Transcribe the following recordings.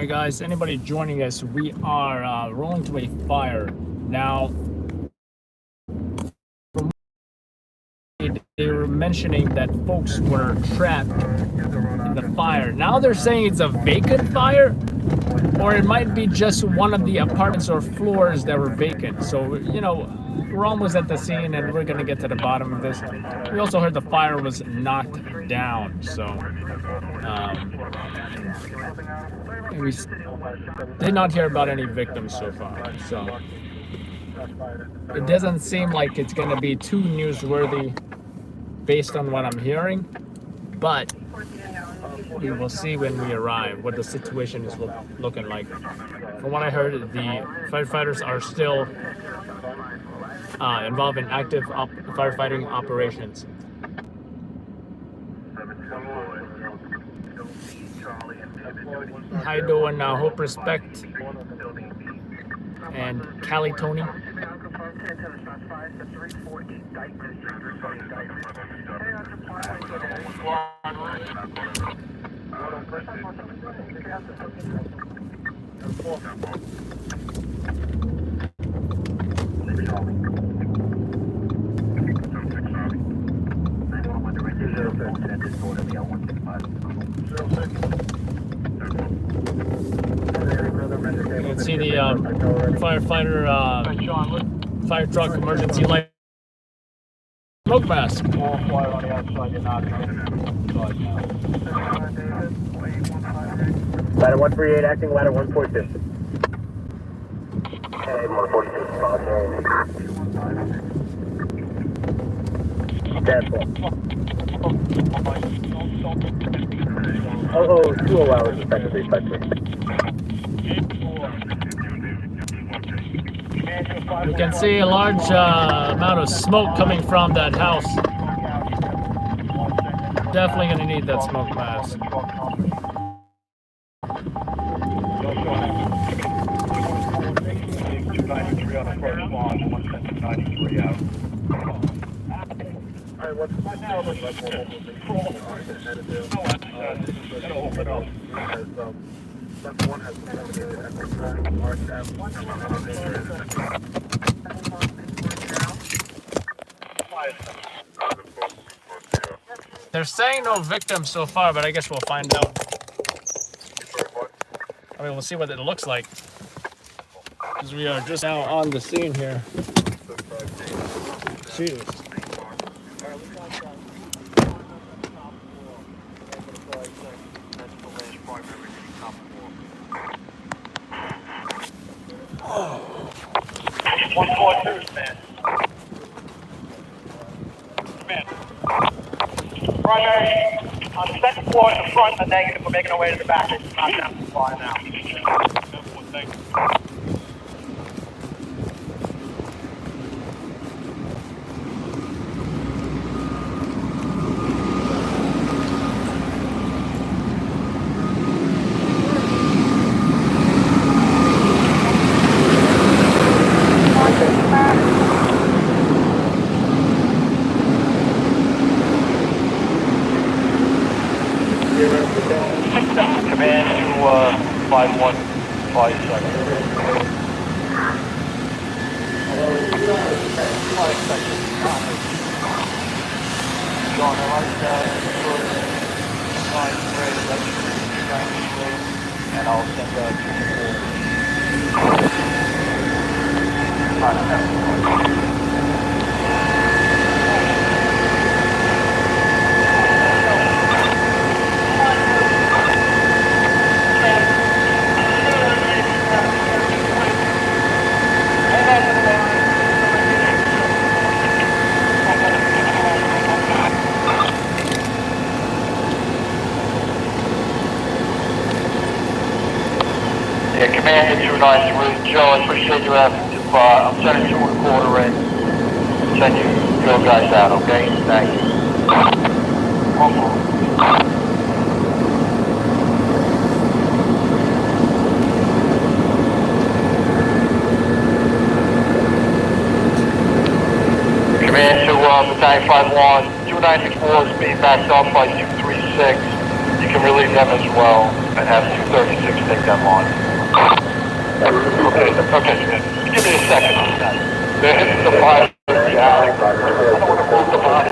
Alright guys, anybody joining us, we are rolling to a fire. Now, from they were mentioning that folks were trapped in the fire. Now they're saying it's a vacant fire, or it might be just one of the apartments or floors that were vacant. So, you know, we're almost at the scene and we're going to get to the bottom of this. We also heard the fire was knocked down, so we did not hear about any victims so far. So it doesn't seem like it's going to be too newsworthy based on what I'm hearing, but we will see when we arrive what the situation is looking like. From what I heard, the firefighters are still involved in active firefighting operations. How you doing? Hope, respect, and Cali Tony. You can see the firefighter fire truck emergency light smoke mask. Ladder 138 acting, ladder 142. Okay, 142, spot there. Careful. Oh, 2 hours effectively, You can see a large amount of smoke coming from that house. Definitely going to need that smoke mask. They're saying no victims so far, but I guess we'll find out. I mean, we'll see what it looks like, because we are just now on the scene here. Jeez. Primary on the second floor in the front, a negative. We're making our way to the back. It's not down too far now. 5157. John, I like that. And I'll send that to Yeah, Commander 293, Joe, I appreciate you having to, I'm sending you a quarter in. Send your guys out, okay? Thank you. Command to Battalion 5-1, 294 is being backed up by 236. You can relieve them as well and have 236 take them on. Okay, give me a second. They're hitting the fire. I don't want to move the body.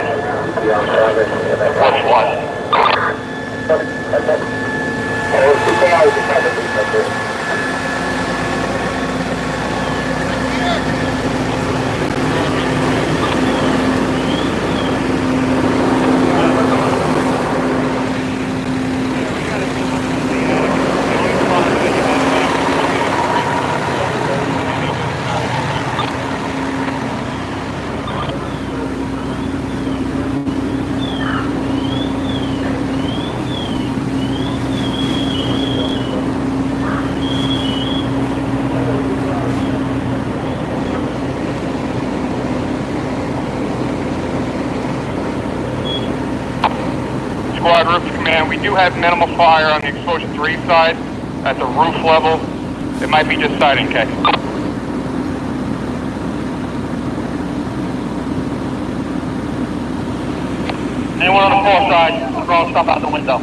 What's what? Squad Roof Command, we do have minimal fire on the exposure 3 side at the roof level. It might be just siding K. Anyone on the 4 side, throw stuff out the window.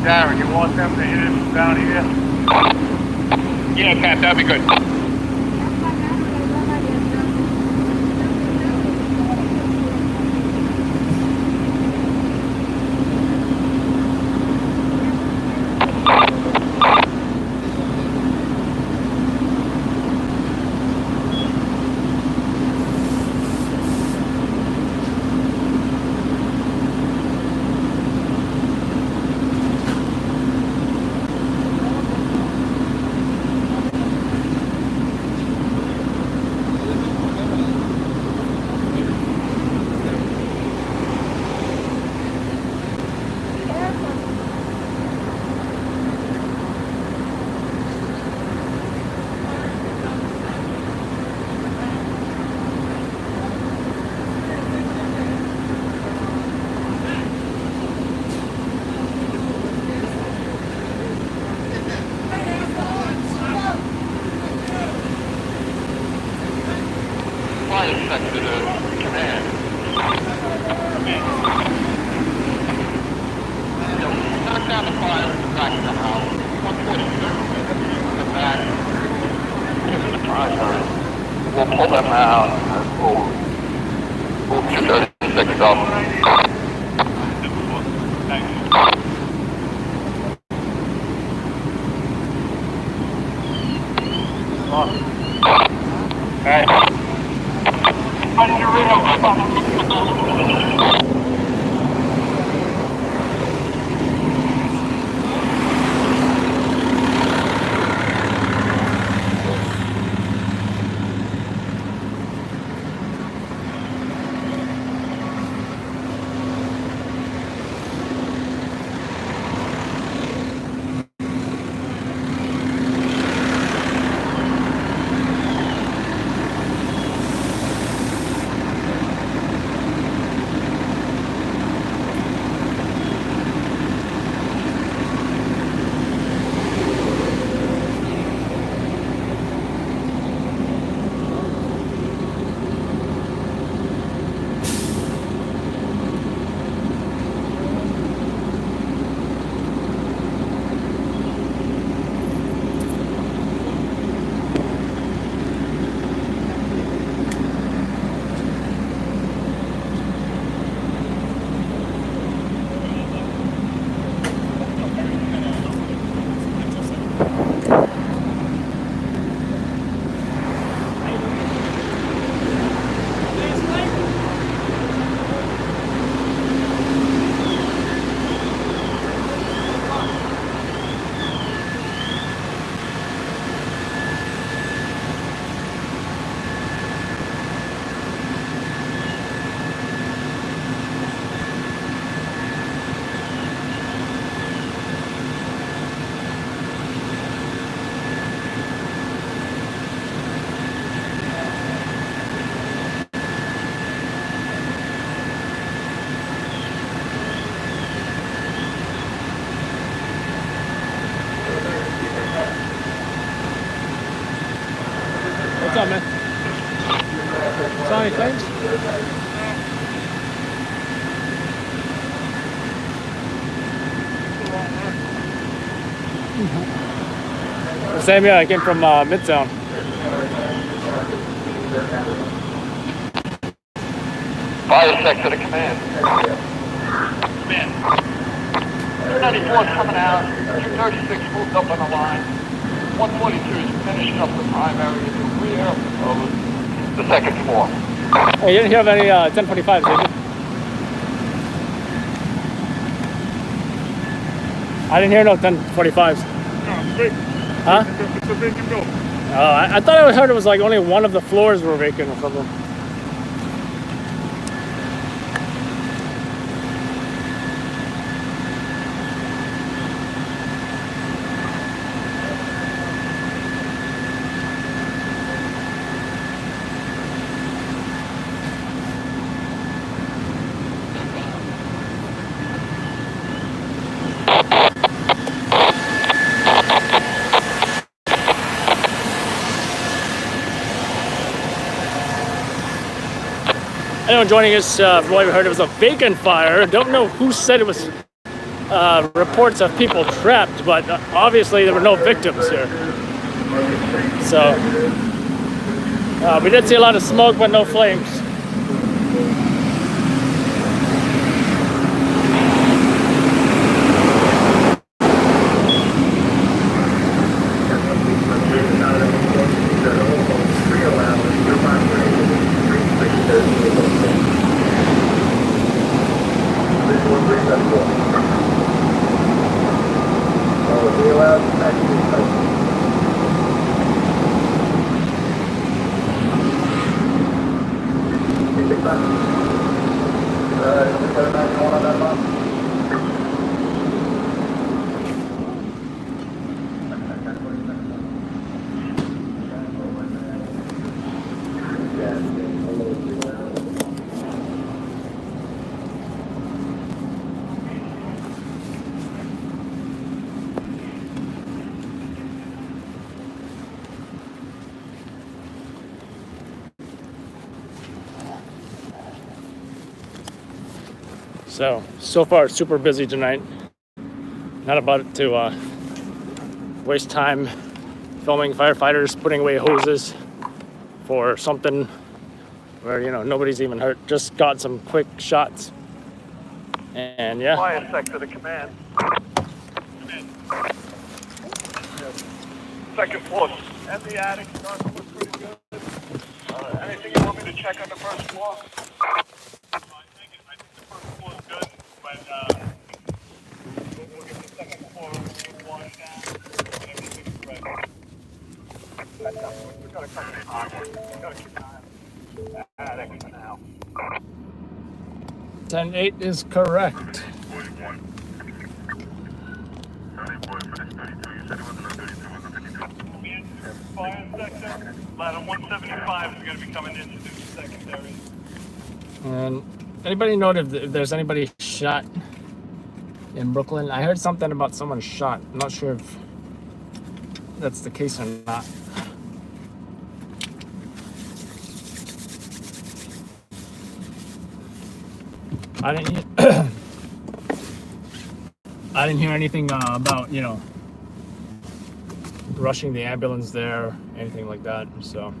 Darren, you want them to hit it from down here? Yeah, Pat, that'd be good. We'll pull them out. We'll 236 up. What's up, man? Saw any claims? Same here, I came from Midtown. Fire sec to the command. Command. 294 is coming out. 236 moved up on the line. 142 is finishing up the primary in the rear of the second floor. Hey, you didn't hear of any 1045s, did you? I didn't hear no 1045s. Huh? I thought I heard it was like only one of the floors were vacant or something. Anyone joining us, from what we heard, it was a vacant fire. Don't know who said it was reports of people trapped, but obviously there were no victims here. So, we did see a lot of smoke, but no flames. So far it's super busy tonight. Not about to waste time filming firefighters putting away hoses for something where, you know, nobody's even hurt. Just got some quick shots. And yeah. Fire sec to the command. Second floor. And the attic starts to look pretty good. Anything you want me to check on the first floor? I think the first floor is good, but we'll get the second floor wash down and everything's ready. We've got a couple of time. We've got to keep an eye on the attic for now. 10-8 is correct. Fire sector, ladder 175 is going to be coming into the secondary. And anybody know if there's anybody shot in Brooklyn? I heard something about someone shot. I'm not sure if that's the case or not. I didn't hear anything about, you know, rushing the ambulance there, anything like that. So.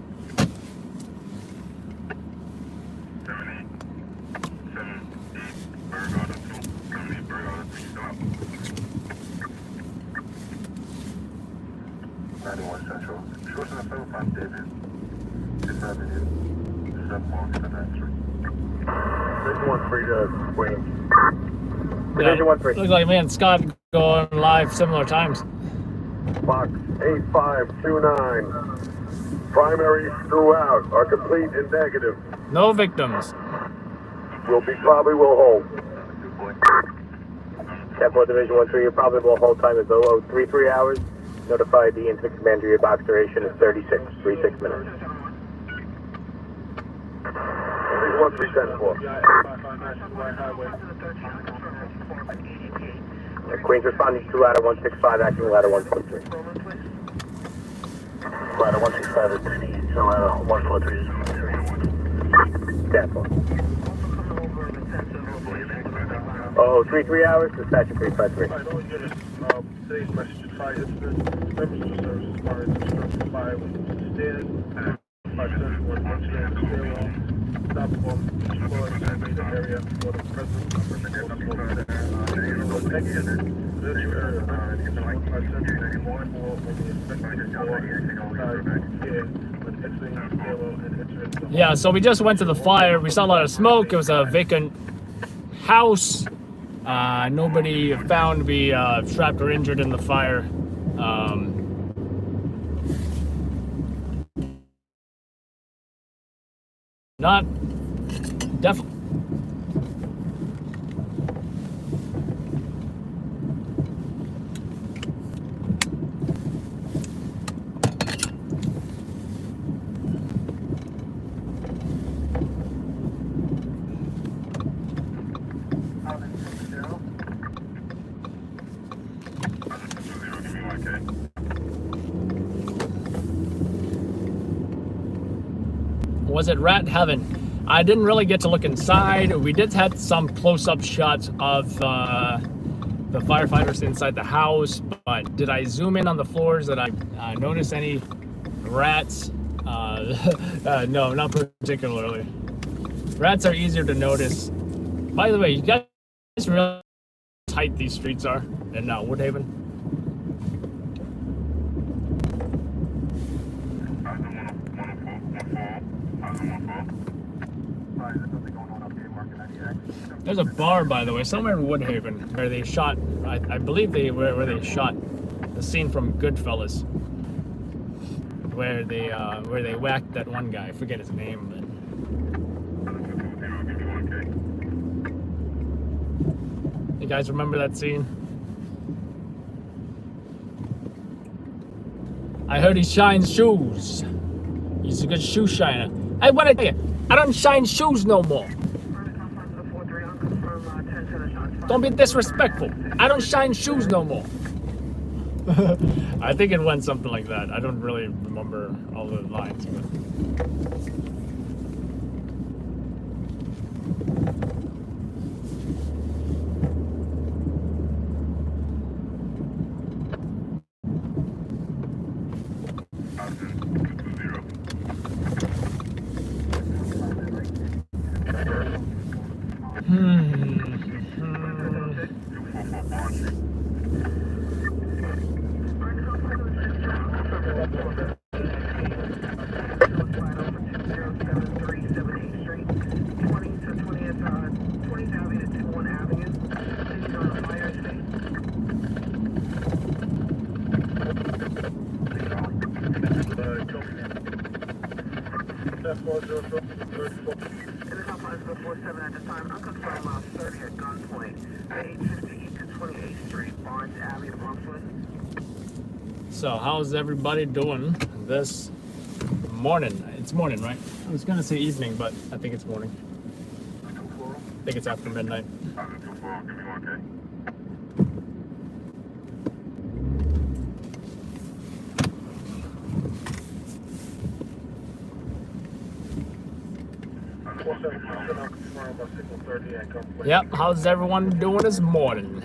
Central. Shorten the phone from David. 5th Avenue. 7 long to the answer. Division 1-3 to Queens. Yeah, Division 1-3. looks like me and Scott going live similar times. Box 8529. Primaries throughout are complete and negative. No victims. Will hold. 10-4 Division 1-3, your probable hold time is 0033 hours. Notify the incident commander your box duration is 36 minutes. Division 1-3, 10-4. Queens responding to ladder 165, acting ladder 1.3. flat at 165 at speed, so 143. Cancel. Oh, 33 hours, dispatcher 353. I don't get it. Today's message is 5 incident. Members of services are instructed 5 stand. 5 central 1 stand stairwell. Stop on floor in the area for the presence of the exit. This area, 5 central 1 floor on the inspected floor. Yeah, so we just went to the fire. We saw a lot of smoke. It was a vacant house. Nobody found to be trapped or injured in the fire. Not definitely. Was it rat heaven? I didn't really get to look inside. We did have some close-up shots of the firefighters inside the house, but did I zoom in on the floors? Did I notice any rats? No, not particularly. Rats are easier to notice. By the way, you guys realize how tight these streets are in Woodhaven? There's a bar, by the way, somewhere in Woodhaven where they shot. I believe where they shot the scene from Goodfellas, where they whacked that one guy. I forget his name, but. You guys remember that scene? I heard he shines shoes. He's a good shoe shiner. I want to tell you, I don't shine shoes no more. Don't be disrespectful. I don't shine shoes no more. I think it went something like that. I don't really remember all the lines. But. So how's everybody doing this morning? It's morning, right? I was gonna say evening, but I think it's morning. I think it's after midnight. Yep, how's everyone doing this morning?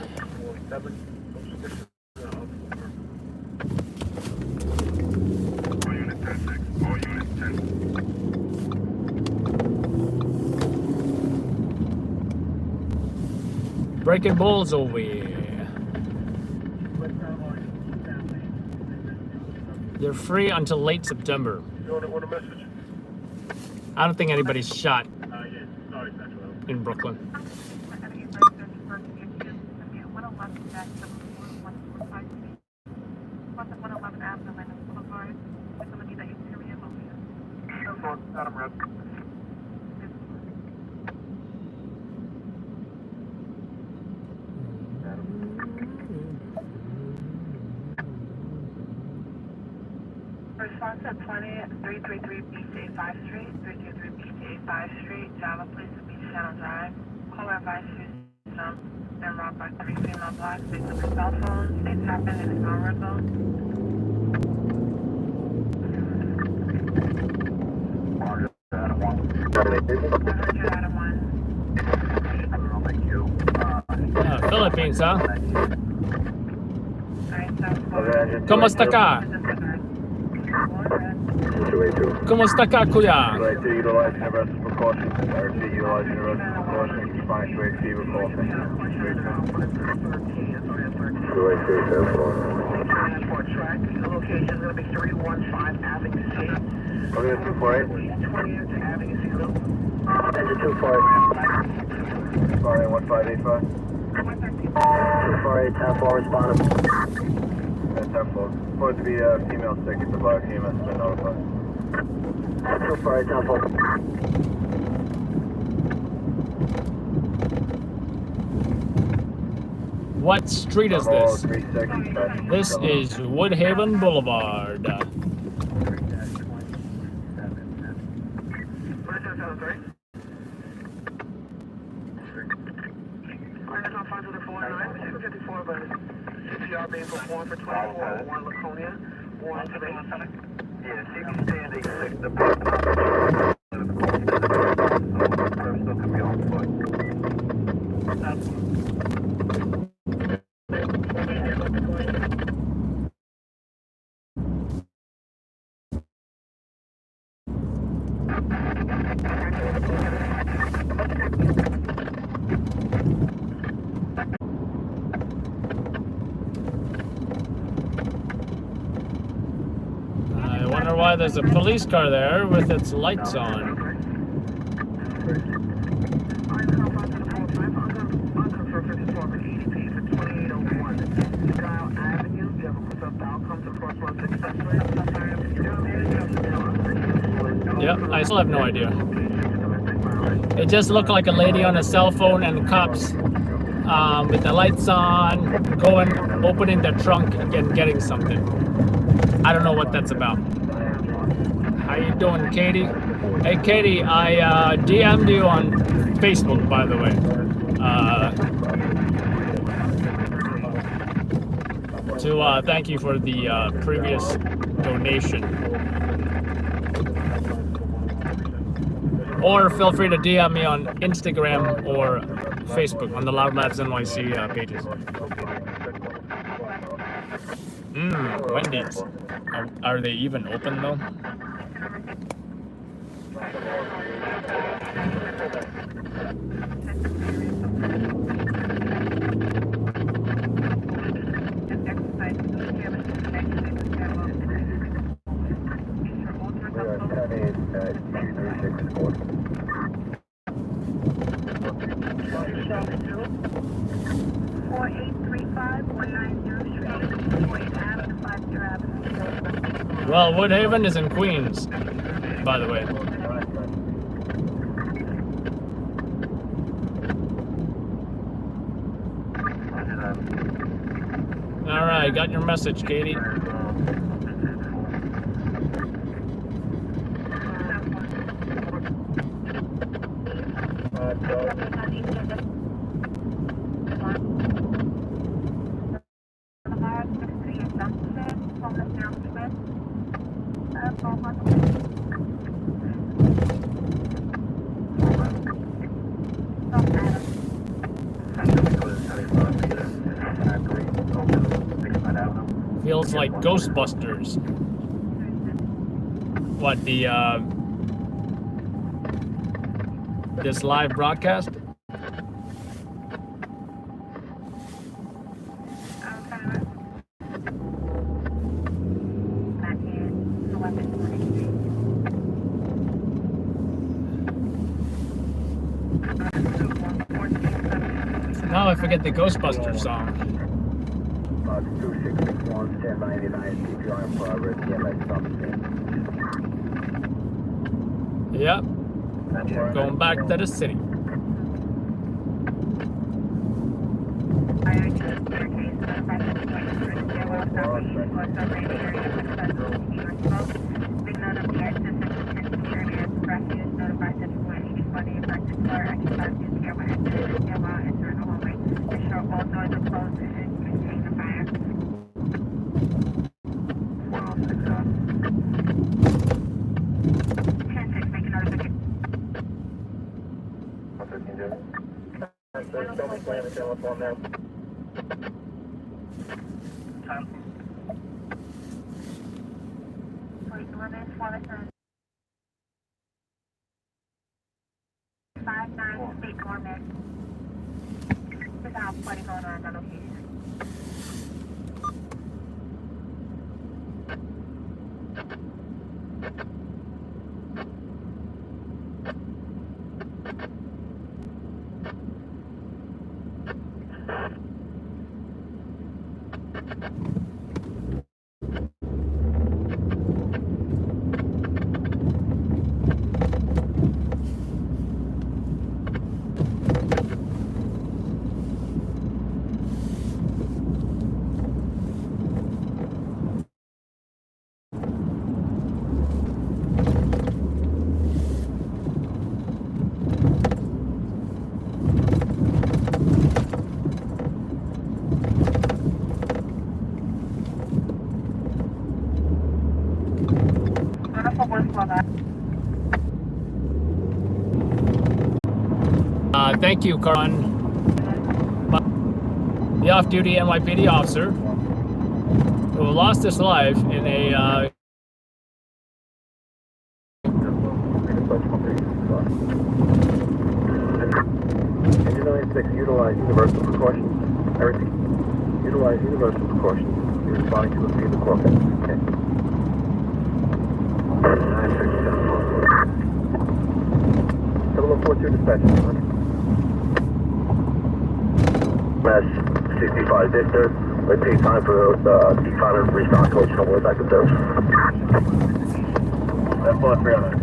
Breaking balls over here. They're free until late September. I don't think anybody's shot in Brooklyn. Response at 333 Beach 85 Street, 323 Beach 85 Street, Java Place, Beach Channel Drive. Caller advice you jump and robbed by 3 female blacks. They took her cell phone. Things happened in the power zone. Philippines, huh? ¿Cómo está acá? ¿Cómo está acá, kuya? Sorry, 1585. 248, 10-4, responded. 10-4. Supposed to be a female sick at the bar. EMS has been notified. 248, 10-4. What street is this? This is Woodhaven Boulevard. CPR being performed for 24, 1 Laconia, 1 to base. Yeah, CP standing 6 to still could be on foot. I wonder why there's a police car there with its lights on. Yep, I still have no idea. It just looked like a lady on a cell phone and cops with the lights on, going, opening the trunk and getting something. I don't know what that's about. How you doing, Katie? Hey, Katie, I DM'd you on Facebook, by the way. To thank you for the previous donation. Or feel free to DM me on Instagram or Facebook on the loudlabsnyc pages. Wendy's. Are they even open though? Well, Woodhaven is in Queens, by the way. Alright, got your message, Katie. Feels like Ghostbusters. What, the this live broadcast? Now I forget the Ghostbusters song. 2661, standby 89, CPR in progress, EMS stop the Yep. Going back to the city. State Gorman. There's a house party going on at that location. Thank you, Karan. The off-duty NYPD officer who lost his life in a utilize universal precautions. Everything. Utilize universal precautions. You're responding to a vehicle call. Okay. 7042 dispatch. Mass 65 Victor. Let's take time for those time and restart coach on way back to service. That's all 300.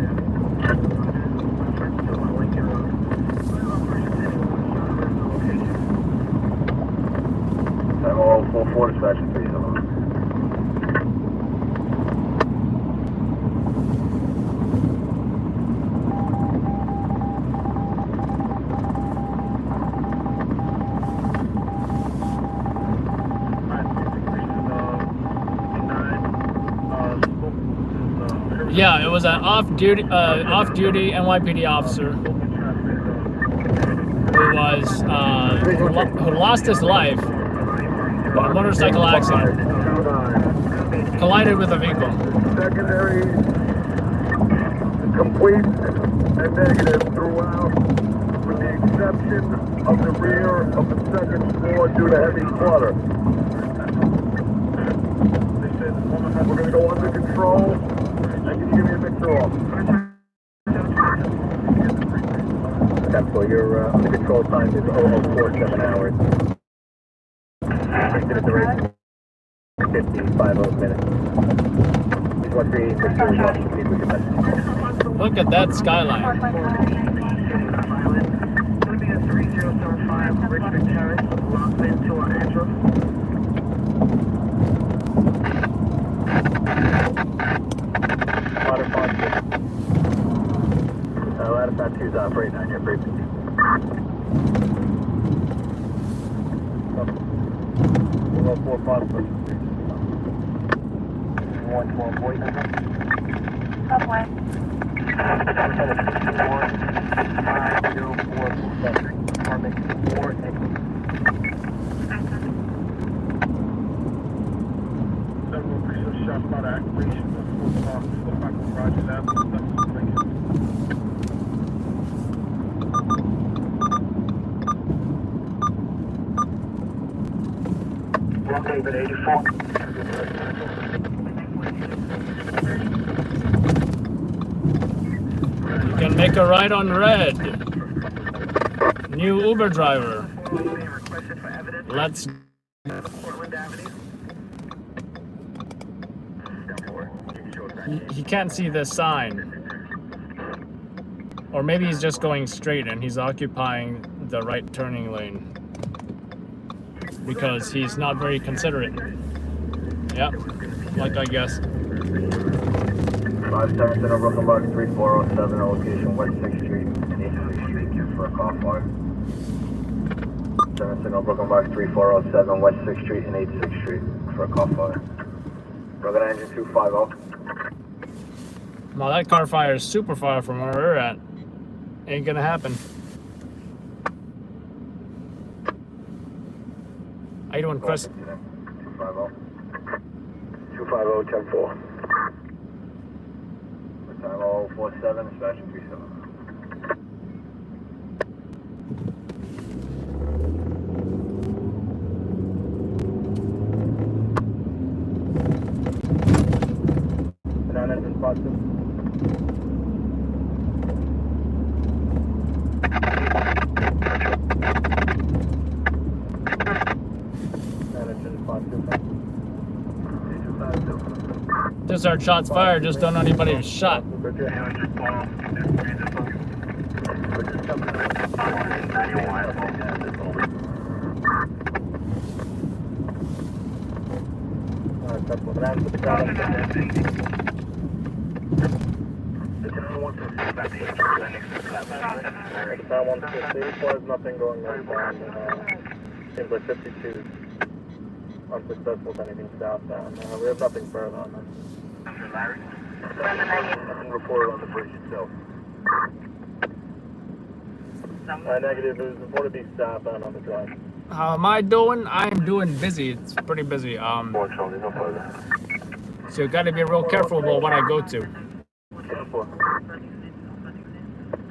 I'm all 44 dispatch and 3 hello. yeah, it was an off-duty NYPD officer who lost his life in a motorcycle accident, collided with a vehicle. Secondary, complete and negative throughout, with the exception of the rear of the second floor due to heavy clutter. We're going to go under control. And can you give me a mixer off? So your under control time is 0047 hours. At the rate 55 minutes. Look at that skyline. It'll be a 3075 Richmond Terrace, locked into our address. Ladder 52's operating on your frequency. 104 phosphorus. 112 voice number. Subway. 5047. Apartment 4. Several official shots about activation of 4 o'clock Rogers Avenue. David 84. You can make a ride on red. New Uber driver. Let's. He can't see the sign. Or maybe he's just going straight and he's occupying the right turning lane. Because he's not very considerate. Yep, like I guessed. 577 Brooklyn Box 3407, location West 6th Street and 8th Street, queue for a call for. 770 Brooklyn Box 3407, West 6th Street and 8th Street for a call for. Brooklyn Engine 250. Well, that car fire is super far from where we're at. Ain't gonna happen. How you doing, Chris? 250. 250, 10-4. Time 047, dispatching 37. Non-engine positive. Non-engine positive. Just our shots fired, just don't know anybody was shot. Nothing going on. Seems like 52 unsuccessful, anything southbound. We have nothing further on that. Nothing reported on the bridge itself. Negative. It was reported to be southbound on the drive. How am I doing? I'm doing busy. It's pretty busy. So you gotta be real careful about what I go to.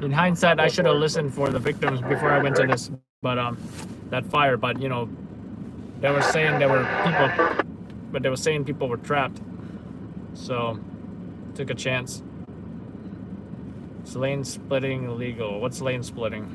In hindsight, I should have listened for the victims before I went to this, but that fire. But you know, they were saying there were people, but they were saying people were trapped. So took a chance. Is lane splitting illegal? What's lane splitting?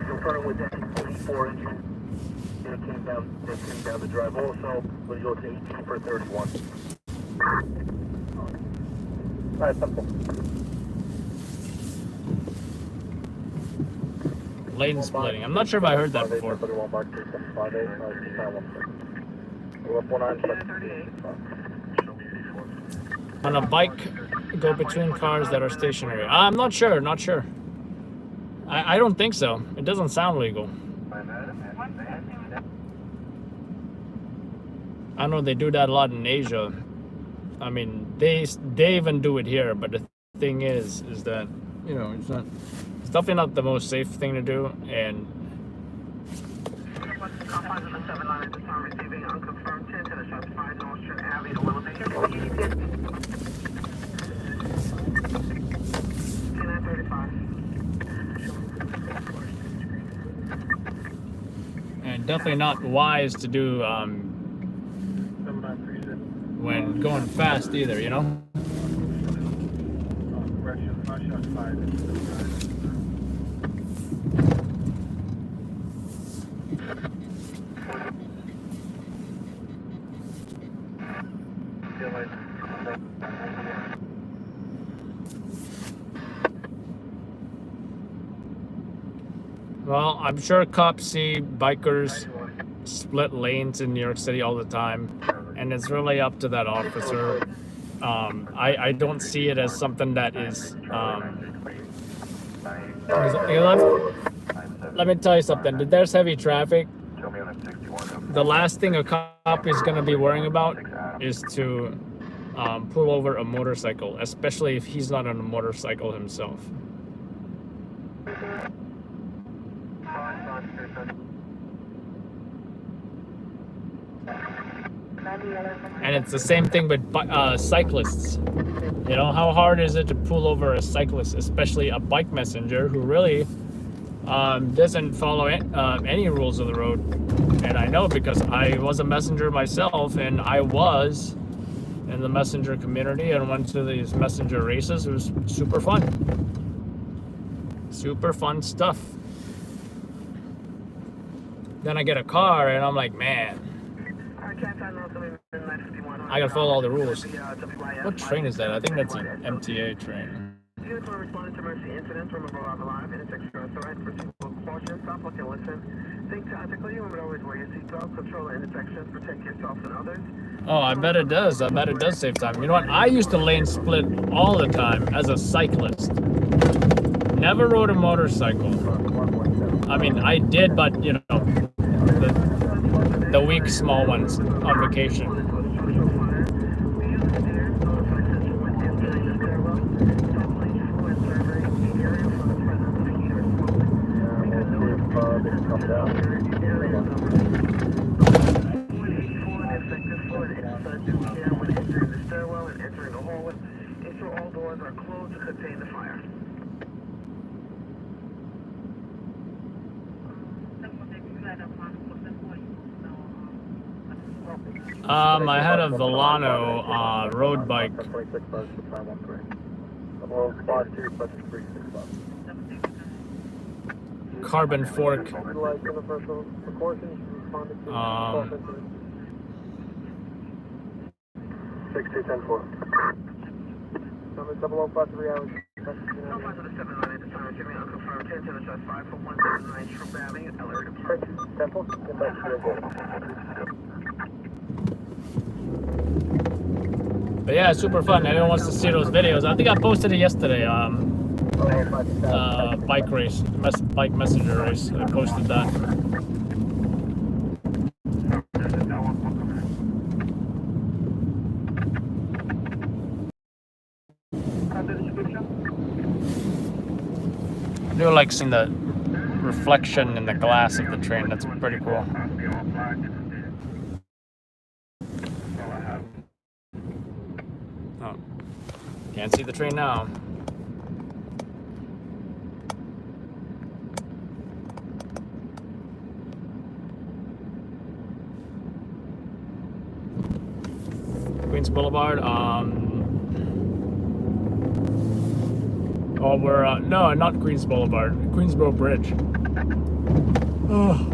Confirmed with that 44 engine. They came down the drive also. We'll go to 18 for 31. Alright, simple. Lane splitting. I'm not sure if I heard that before. On a bike, go between cars that are stationary. I'm not sure, not sure. I don't think so. It doesn't sound legal. I know they do that a lot in Asia. I mean, they even do it here, but the thing is that, you know, it's definitely not the most safe thing to do, and definitely not wise to do when going fast either, you know? Well, I'm sure cops see bikers split lanes in New York City all the time, and it's really up to that officer. I don't see it as something that is. Let me tell you something. There's heavy traffic. The last thing a cop is going to be worrying about is to pull over a motorcycle, especially if he's not on a motorcycle himself. And it's the same thing with cyclists. You know, how hard is it to pull over a cyclist, especially a bike messenger who really doesn't follow any rules of the road? And I know because I was a messenger myself, and I was in the messenger community and went to these messenger races. It was super fun. Super fun stuff. Then I get a car and I'm like, man, I gotta follow all the rules. What train is that? I think that's an MTA train. Think tactically, you would always wear your seatbelt, control intersections, protect yourself and others. Oh, I bet it does. I bet it does save time. You know what? I used to lane split all the time as a cyclist. Never rode a motorcycle. I mean, I did, but you know, the weak small ones on vacation. I had a Verrazzano road bike. Carbon fork. 6210-4. Number 0053 hours. No 579 at the time. Give me unconfirmed 10 to the 5 for 179 Shrimp Avenue, LA Department. Temple, get back to the But yeah, super fun. Anyone wants to see those videos? I think I posted it yesterday. Bike race, bike messenger race. I posted that. I do like seeing the reflection in the glass of the train. That's pretty cool. Oh, can't see the train now. Queens Boulevard. Oh, we're no, not Queens Boulevard. Queensboro Bridge. Oh.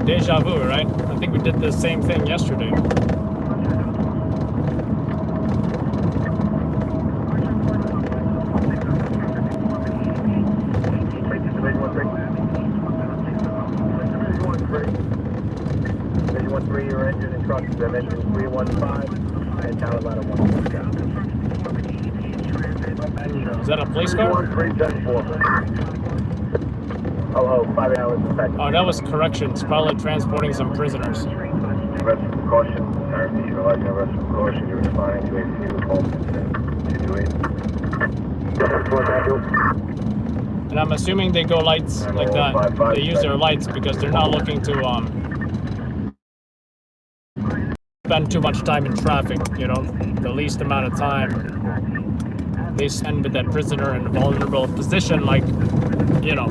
Deja vu, right? I think we did the same thing yesterday. Your engine and truck dimension 315 and town ladder 1. Is that a police car? 310-4. Oh, 5 hours effective. Oh, that was corrections. Probably transporting some prisoners. Arrest for precaution. RP, utilizing arrest for precaution. You're responding to a few calls incident. And I'm assuming they go lights like that. They use their lights because they're not looking to spend too much time in traffic. You know, the least amount of time they spend with that prisoner in a vulnerable position, like, you know,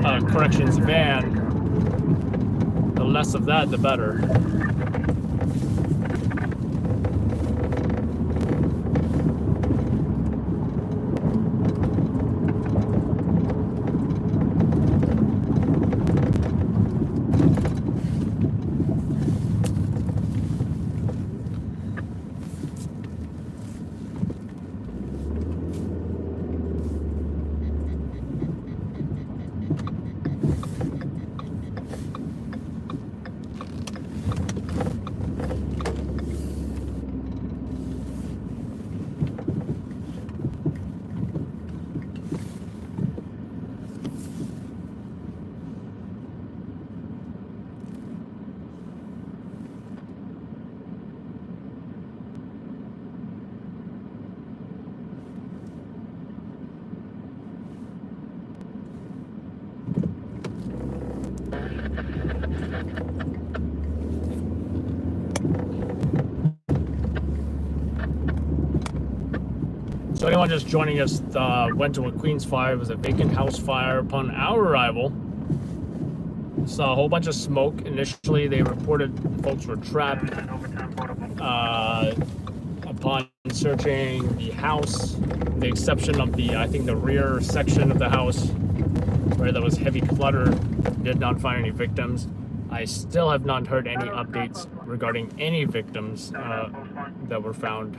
a corrections van. The less of that, the better. So anyone just joining us, went to a Queens fire. It was a vacant house fire. Upon our arrival, Saw a whole bunch of smoke. Initially, they reported folks were trapped. Upon searching the house, with the exception of I think the rear section of the house where there was heavy clutter, did not find any victims. I still have not heard any updates regarding any victims that were found.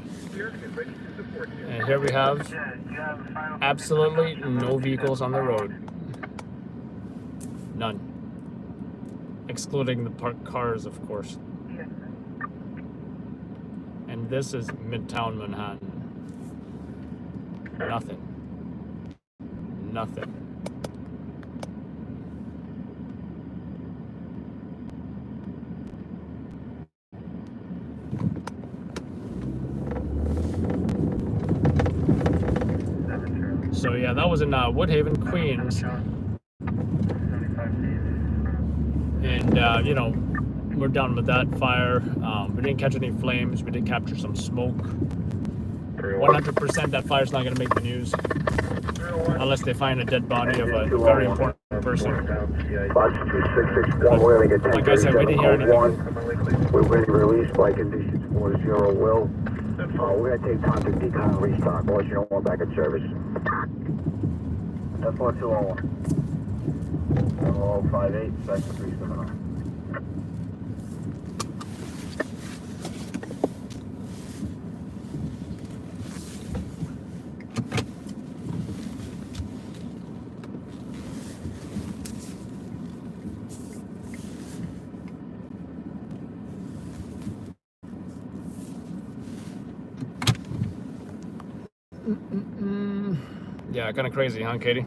And here we have absolutely no vehicles on the road. None. Excluding the parked cars, of course. And this is Midtown Manhattan. Nothing. Nothing. So yeah, that was in Woodhaven, Queens. And you know, we're done with that fire. We didn't catch any flames. We did capture some smoke. 100% that fire's not going to make the news unless they find a dead body of a very important person. Like I said, we didn't hear anything. We're ready to release by conditions 40 will. We're going to take time to decon and restock. I'll let you know when we're back in service. That's 4201. 1058, section 379. Yeah, kind of crazy, huh, Katie?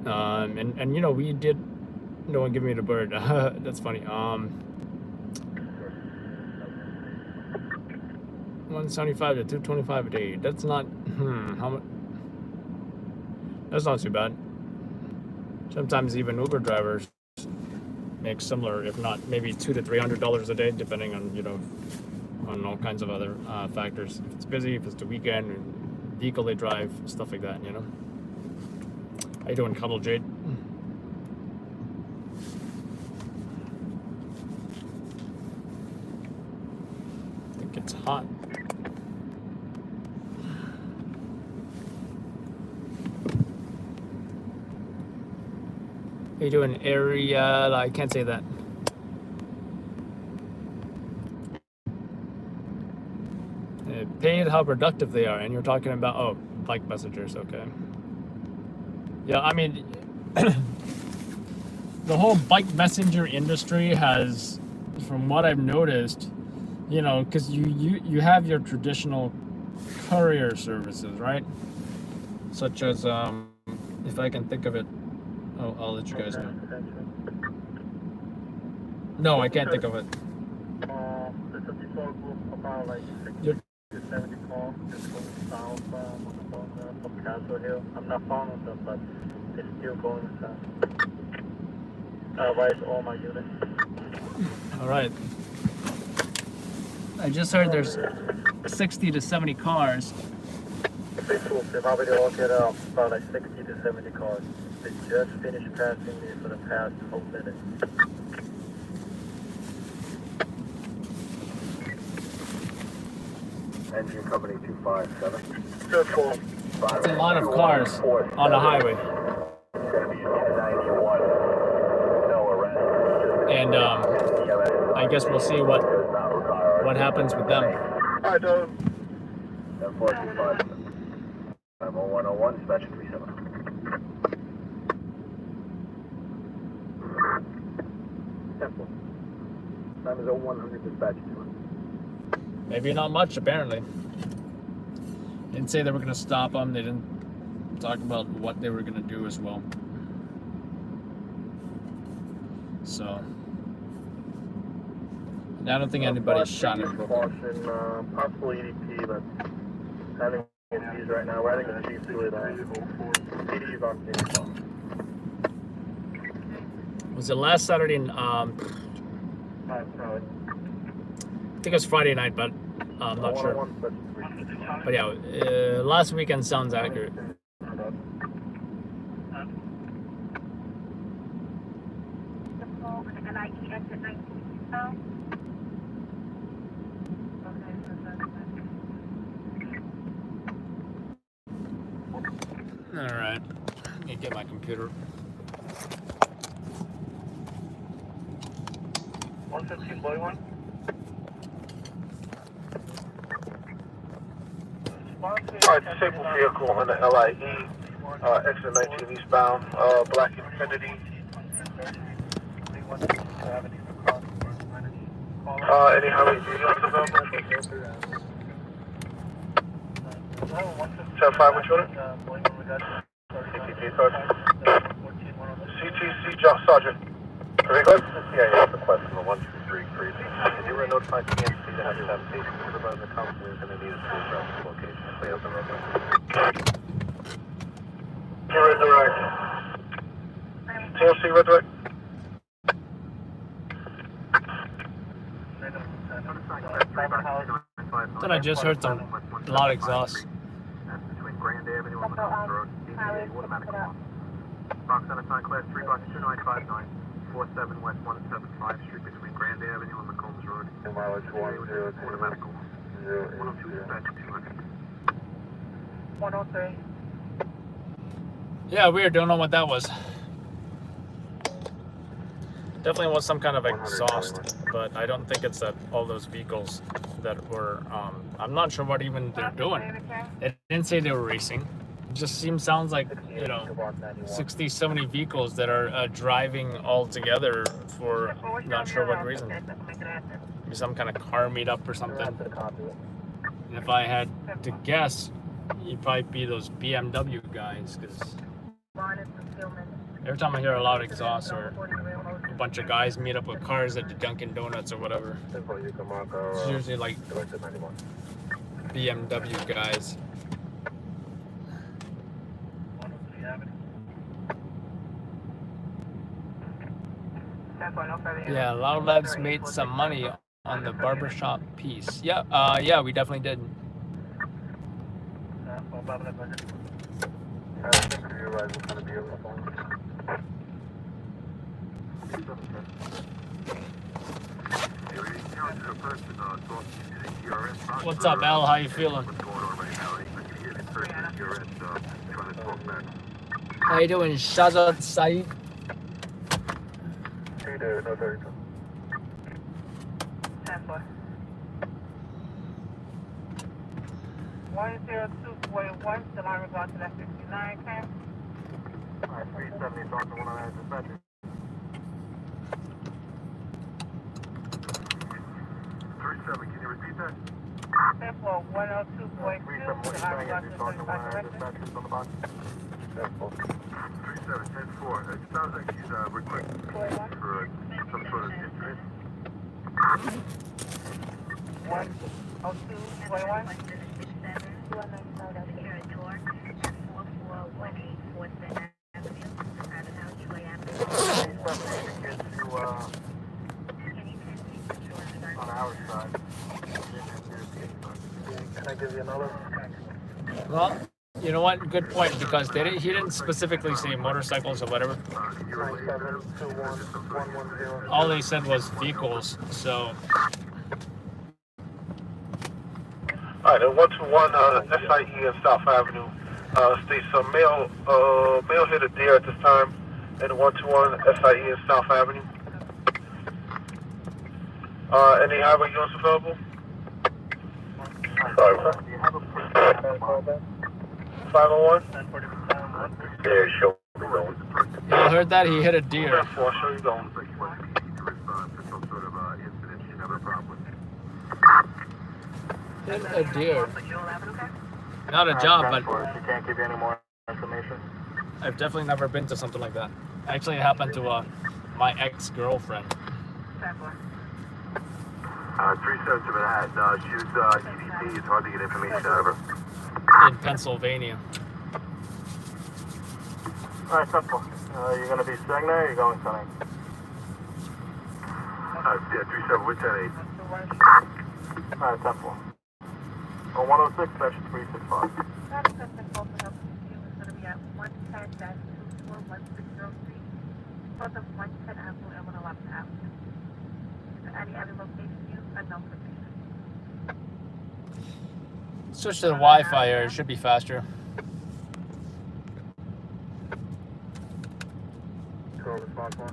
And you know, we did. No one give me the bird. That's funny. 175 to 225 a day. That's not. How much? That's not too bad. Sometimes even Uber drivers make similar, if not maybe $200 to $300 a day, depending on on all kinds of other factors. If it's busy, if it's the weekend, vehicle they drive, stuff like that. You know. How you doing, Cuddle Jade? I think it's hot. How you doing, Ariel? I can't say that. Paid how productive they are, and you're talking about bike messengers, okay. Yeah, I mean, the whole bike messenger industry has, from what I've noticed, you know, because you have your traditional courier services, right? Such as, if I can think of it, I'll let you guys know. No, I can't think of it. There's a default group about like 60 to 70 calls just going south from Castle Hill. I'm not following them, but they're still going south. Right, all my units. All right. I just heard there's 60 to 70 cars. They probably all get about like 60 to 70 cars. They just finished passing me for the past whole minute. Engine Company 257. That's a lot of cars on the highway. It's going to be 1091. No arrest. And I guess we'll see what happens with them. I don't. 425. I'm 0101, dispatch 37. Temple. Time is 0100, dispatch 2. Maybe not much, apparently. Didn't say they were going to stop them. They didn't talk about what they were going to do as well. So, I don't think anybody shot him. Possible EDP, but having EDPs right now. We're adding a chief to it. CDs on scene. Was it last Saturday? I think it was Friday night, but I'm not sure. But yeah, last weekend sounds accurate. Alright, 10-4. 10-4, over to LIE exit 19 south. All right, let me get my computer. 115 boy one. Alright, disabled vehicle on the LIE, exit 19 eastbound, Black Infinity. Any highway vehicles available? 10-5, which unit? CTC Sergeant. Very good. Yeah, request from the 123 crazy. If you were notified TNC to have your application put about the council, we're going to need a school driver's location. Stay up and red direct. TNC red direct. Thought I just heard some loud exhaust. Between Grand Avenue and McCombs Road, DVA automatic alarm. Box on a sign class 3 box 2959, 47 West 175 Street between Grand Avenue and McCombs Road. Mileage 10, automatic alarm. 102 dispatch 200. 103. Yeah, weird. Don't know what that was. Definitely was some kind of exhaust, but I don't think it's that all those vehicles that were. I'm not sure what even they're doing. It didn't say they were racing. It just sounds like 60, 70 vehicles that are driving all together for not sure what reason. Maybe some kind of car meetup or something. And if I had to guess, you'd probably be those BMW guys, because every time I hear a loud exhaust or a bunch of guys meet up with cars at the Dunkin' Donuts or whatever, it's usually like BMW guys. Yeah, Loud Labs made some money on the barbershop piece. Yeah, yeah, we definitely did. What's up, Al? How you feeling? How you doing, Shazad Saeed? Hey there, no 32. 10-4. 102.1, still on regard to that 59, okay? Alright, 370, talking to one of our dispatchers. 37, can you repeat that? 10-4, 102.2, still on regard to the 35 direction. Dispatchers on the box. 37, 10-4. It sounds like she's requesting for some sort of incident. 102.1. On our side. Can I give you another? Well, you know what? Good point, because he didn't specifically say motorcycles or whatever. 9721 All they said was vehicles, so. Alright, at 121 SIE and South Avenue states a male hit a deer at this time. And 121 SIE and South Avenue. Any highway units available? Sorry, sir. Do you have a 501? Yeah, sure. You heard that? He hit a deer. I'll show you going. Hit a deer. Not a job, but She can't give you any more information. I've definitely never been to something like that. Actually, it happened to my ex-girlfriend. 370 Manhattan. She was EDP. It's hard to get information out of her. In Pennsylvania. Alright, simple. You're going to be staying there or you're going something? Yeah, 37 with 10-8. Alright, simple. On 106, section 365. That assessment also helps you is going to be at 110-24160 Street, north of 110 Apple, and 111. Thompson Avenue. Is there any other location you unknown for Switch to the Wi-Fi here. It should be faster. Control response 1.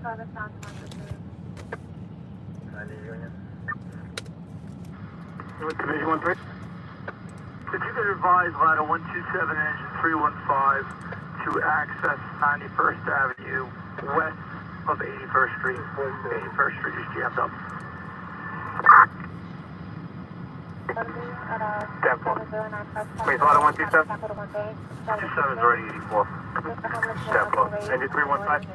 Father Thompson 90 Union. Division 1-3. Could you get advised ladder 127 engine 315 to access 91st Avenue west of 81st Street? 81st Street is jammed up. 10-4. Wait, ladder 127? 27 is already 84. 10-4. Engine 315?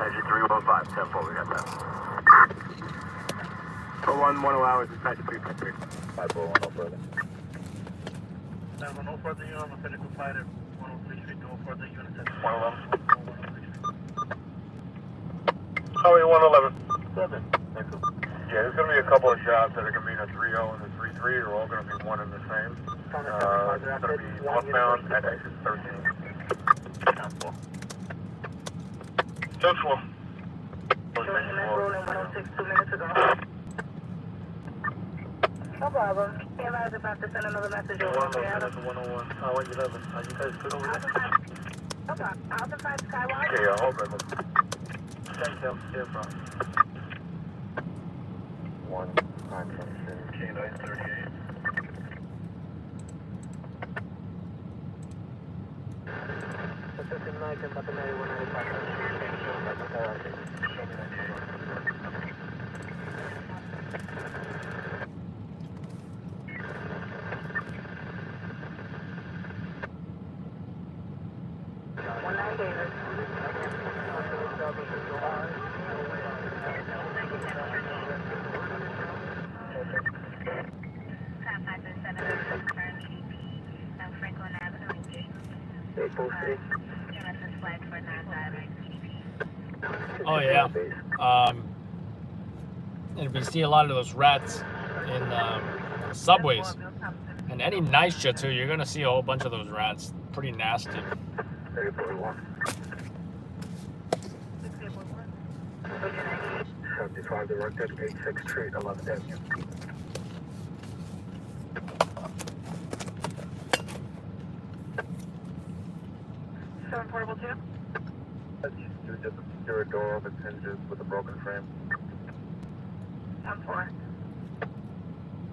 Engine 315, 10-4, we got that. For 1 hours, dispatch 3.3. 5-4, no further. 7, no further unit on the physical flight at 103 Street, no further unit at 111. Sorry, 111. 7. Yeah, there's going to be a couple of shots that are going to be in a 3-0 and a 3-3. They're all going to be one and the same. It's going to be northbound at exit 13. 10-4. 10-4. rolling 106 2 minutes ago. No problem. Can't rise about to send another message over. 101. How are you living? Are you guys good over there? No problem. Alpha 5 Skywalker. Okay, I hope I'm thank you. Here from 1 K938. Assistant Mike and Buccaneer 195. Oh yeah. And if you see a lot of those rats in subways, and any night shift too, you're gonna see a whole bunch of those rats. Pretty nasty. 75 directed 86th Street, 11th Avenue. Portable 2. You just secure a door with hinges with a broken frame. 10-4.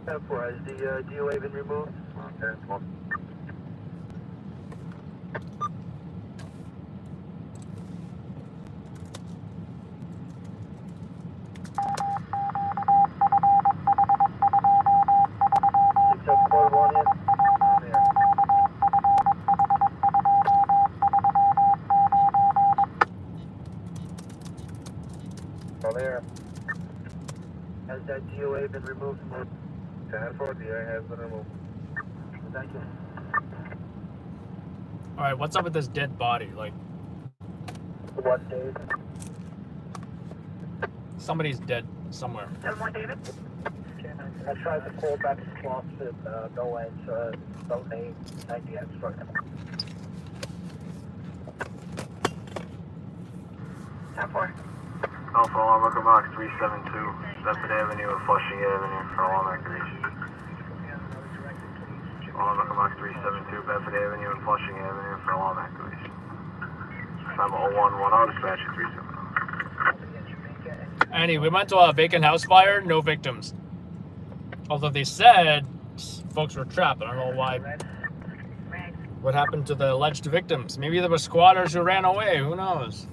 10-4, has the DOA been removed? Okay, well. There. Has that DOA been removed from the 10-4? DOA has been removed. Thank you. Alright, what's up with this dead body? Like, What, Dave? somebody's dead somewhere. 7-1 David. I tried to call back the clock and no answer, no name, 90 struck him. 10-4. Alpha Lima Box 372, Bedford Avenue and Flushing Avenue for all activations. Lima Box 372, Bedford Avenue and Flushing Avenue for all activations. Time 0110, dispatch 370. Annie, we went to a vacant house fire, no victims. Although they said folks were trapped. I don't know why. What happened to the alleged victims? Maybe there were squatters who ran away. Who knows?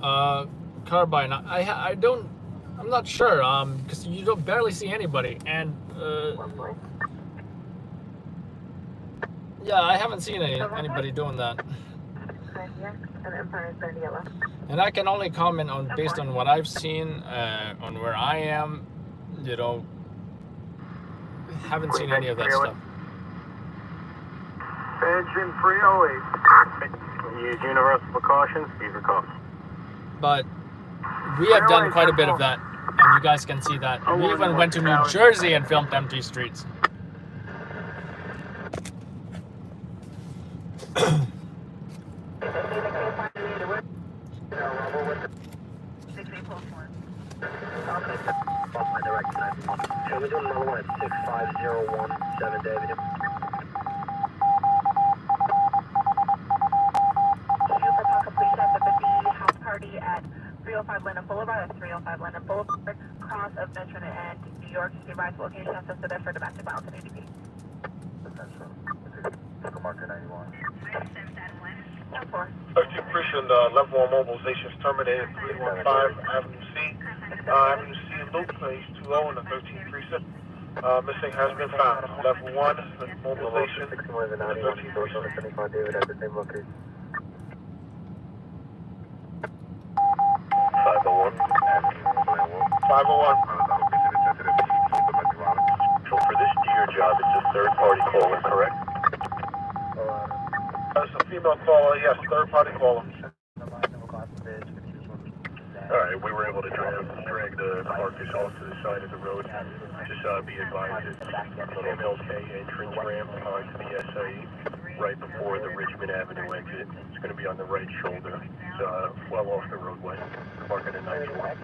Carbine. I'm not sure. Because you don't barely see anybody, and yeah, I haven't seen anybody doing that. And I can only comment on based on what I've seen, on where I am. You know, haven't seen any of that stuff. Engine 308. Use universal precautions. These are cuffs. But we have done quite a bit of that, and you guys can see that. We even went to New Jersey and filmed empty streets. We're doing another one at 6501 7th Avenue. House party at 305 London Boulevard. That's 305 London Boulevard, cross of Veteran and New York. City Rights location assisted for domestic violence and ADP. Marker 91. 13 Precinct, level 1 mobilization is terminated. 315 Avenue C. Avenue C loop, East 20 in the 13th Precinct. Missing has been found. Level 1, mobilization. 61 is the 91 social 75 David at the same location. 501. 501. So for this Deer job, it's a third party caller, correct? It's a female caller, yes, third party caller. Alright, we were able to drag the carcass off to the side of the road. Just be advised, it's the MLK entrance ramp onto the SIE right before the Richmond Avenue exit. It's going to be on the right shoulder. It's well off the roadway. Marking a 91.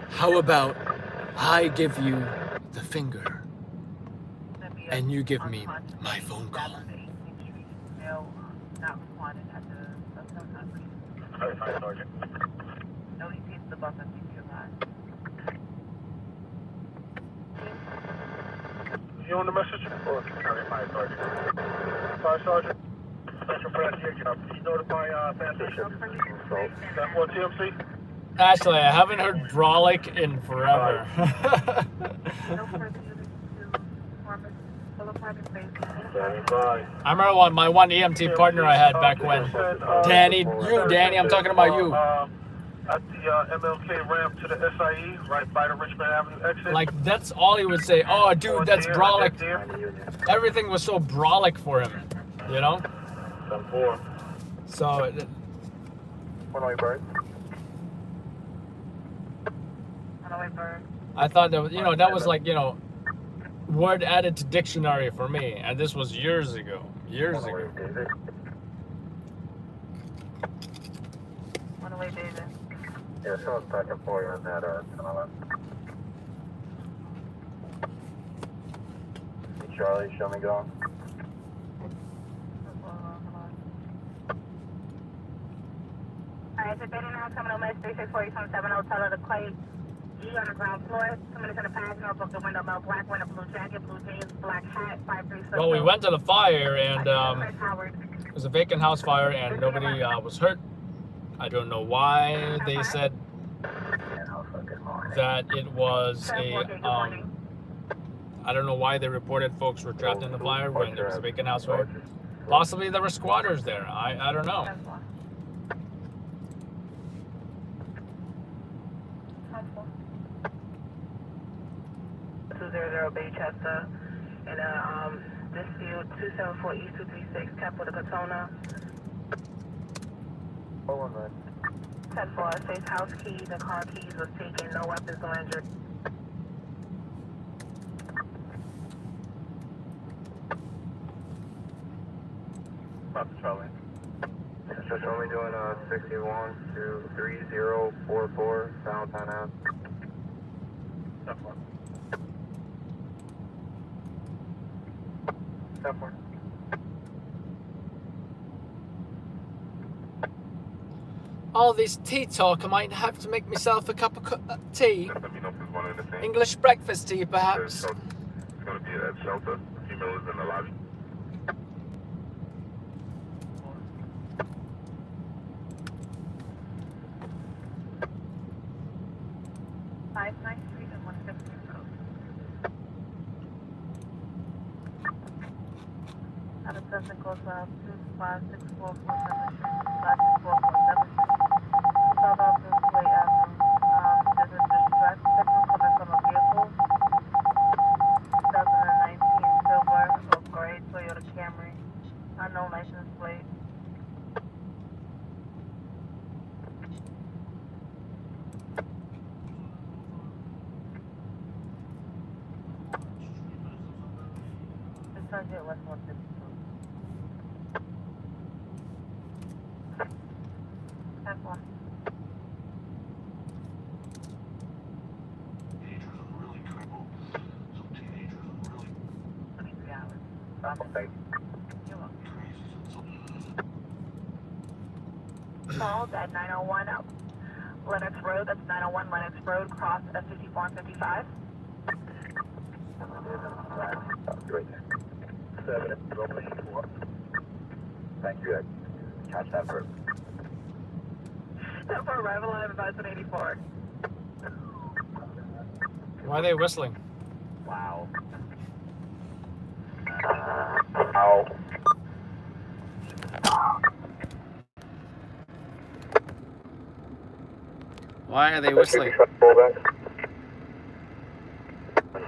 How about I give you the finger, and you give me my phone call? Hi, Sergeant. No, he sees the bus and sees your line. You on the message? Or Hi, Sergeant. Hi, Sergeant. Special for that Deer job. Please notify fast station. That one TMC? Actually, I haven't heard Brolic in forever. I remember my one EMT partner I had back when. Danny, I'm talking about you. At the MLK ramp to the SIE, right by the Richmond Avenue exit. Like, that's all he would say. Oh, dude, that's Brolic. Everything was so Brolic for him, you know? 7-4. So, One-way bird. I thought that, that was like, word added to dictionary for me. And this was years ago. One-way David. Yeah, someone's packing for you on that, tunnel. Hey, Charlie, show me going. Alright, so they didn't have coming on Mesh 364-827 tell her to Clay G on the ground floor. Somebody's in the passenger, book the window, male, black window, blue jacket, blue jeans, black hat, 536. Well, we went to the fire, and it was a vacant house fire, and nobody was hurt. I don't know why they said that it was I don't know why they reported folks were trapped in the fire when there was a vacant house fire. Possibly there were squatters there. I don't know. 200 Baychester, and this field 274 East 236, Capital Katona. 10-4, safe house keys and car keys was taken, no weapons or injury. Stop the Charlie. Just only doing 61 to 3044 Valentine Ave. Step one. Step one. All this tea talk, I might have to make myself a cup of tea. Let me know if there's one in the same. English breakfast tea, perhaps. It's going to be at shelter. Female is in the lobby. Crescent Coast Route 25644 56447. South off Way Avenue. There's a distress signal coming from a vehicle. 2019 silver or gray Toyota Camry. Unknown license plate. It's on Jet West 152. That's one. Called at 901 Lennox Road, that's 901 Lennox Road, cross F54 and 55. Right there. 784. Thank you. Catch that first. For arrival on advice at 84. Why are they whistling? Wow. Ow. Why are they whistling?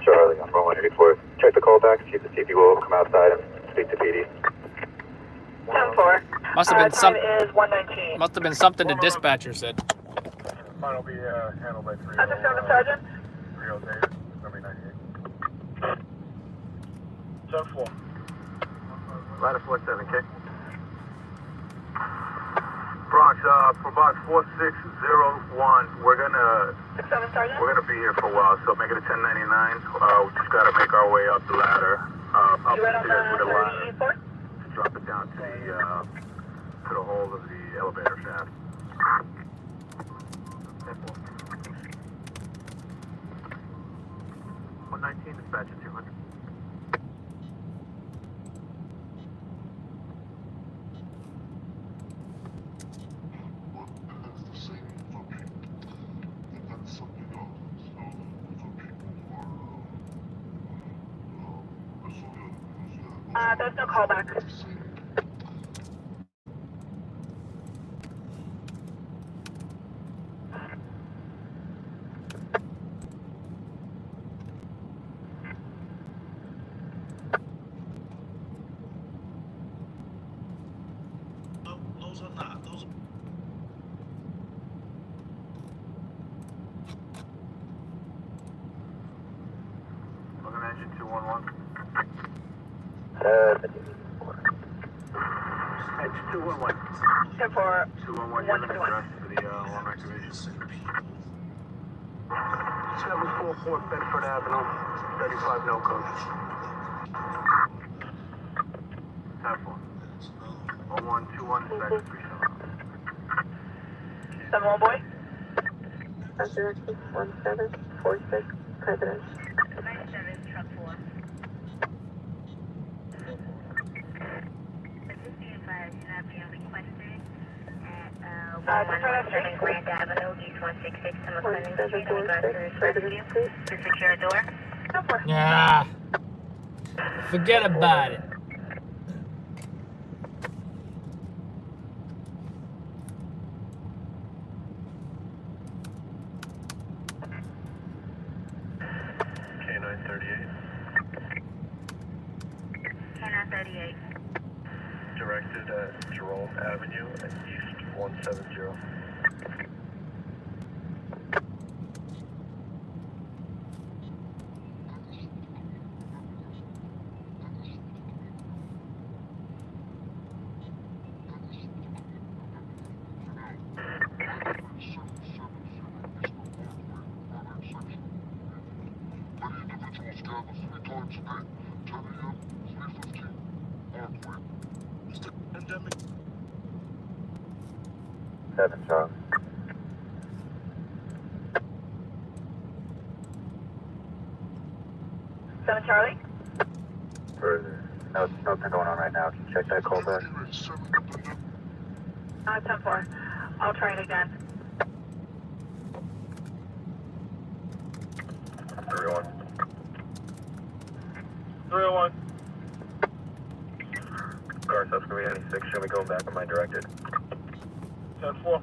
Charlie, I'm rolling 84. Check the callbacks, see if the CP will come outside and speak to PD. 10-4. Must have been Time is 1:19. Must have been something the dispatcher said. Mine will be handled by 3. That's a service sergeant. 3 David, number 98. 10-4. Ladder 47K. Bronx, for box 4601, we're gonna 67 sergeant. be here for a while, so make it a 1099. We just gotta make our way up the ladder, up the You read on stairs with the ladder, 34? to drop it down to the hole of the elevator shaft. 119, dispatch at 200. There's no callback. Those are not. Those are... Looking at engine 211. Edge 211. 10-4. 211, you're going to address for the long activation. 744 Bedford Avenue, 35 no code. 10-4. 0121, dispatch 37. 7-1 boy. 1746, President. 97, truck 4. Requested at 117 Grand Avenue, East 166, to secure a door. Yeah. Forget about it. K938. K938. Directed at Jerome Avenue and East 170. Seven, Charles. 7 Charlie. Further. Nothing going on right now. Can you check that callback? 10-4. I'll try it again. 301. Car subsequently 96, show me going back on my directed. 10-4.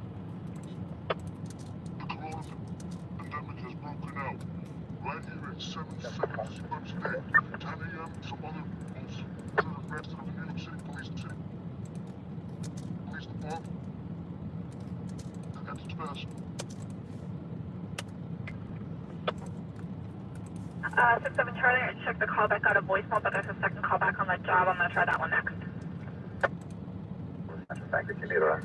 The coronavirus pandemic has broken out. Right here at 770 today. 10 a.m. Some other most arrested of the New York City Police Department. That's its best. 6-7 Charlie, I checked the call back out of voicemail, but there's a second call back on the job. I'm going to try that one next. Thank you, computer. I am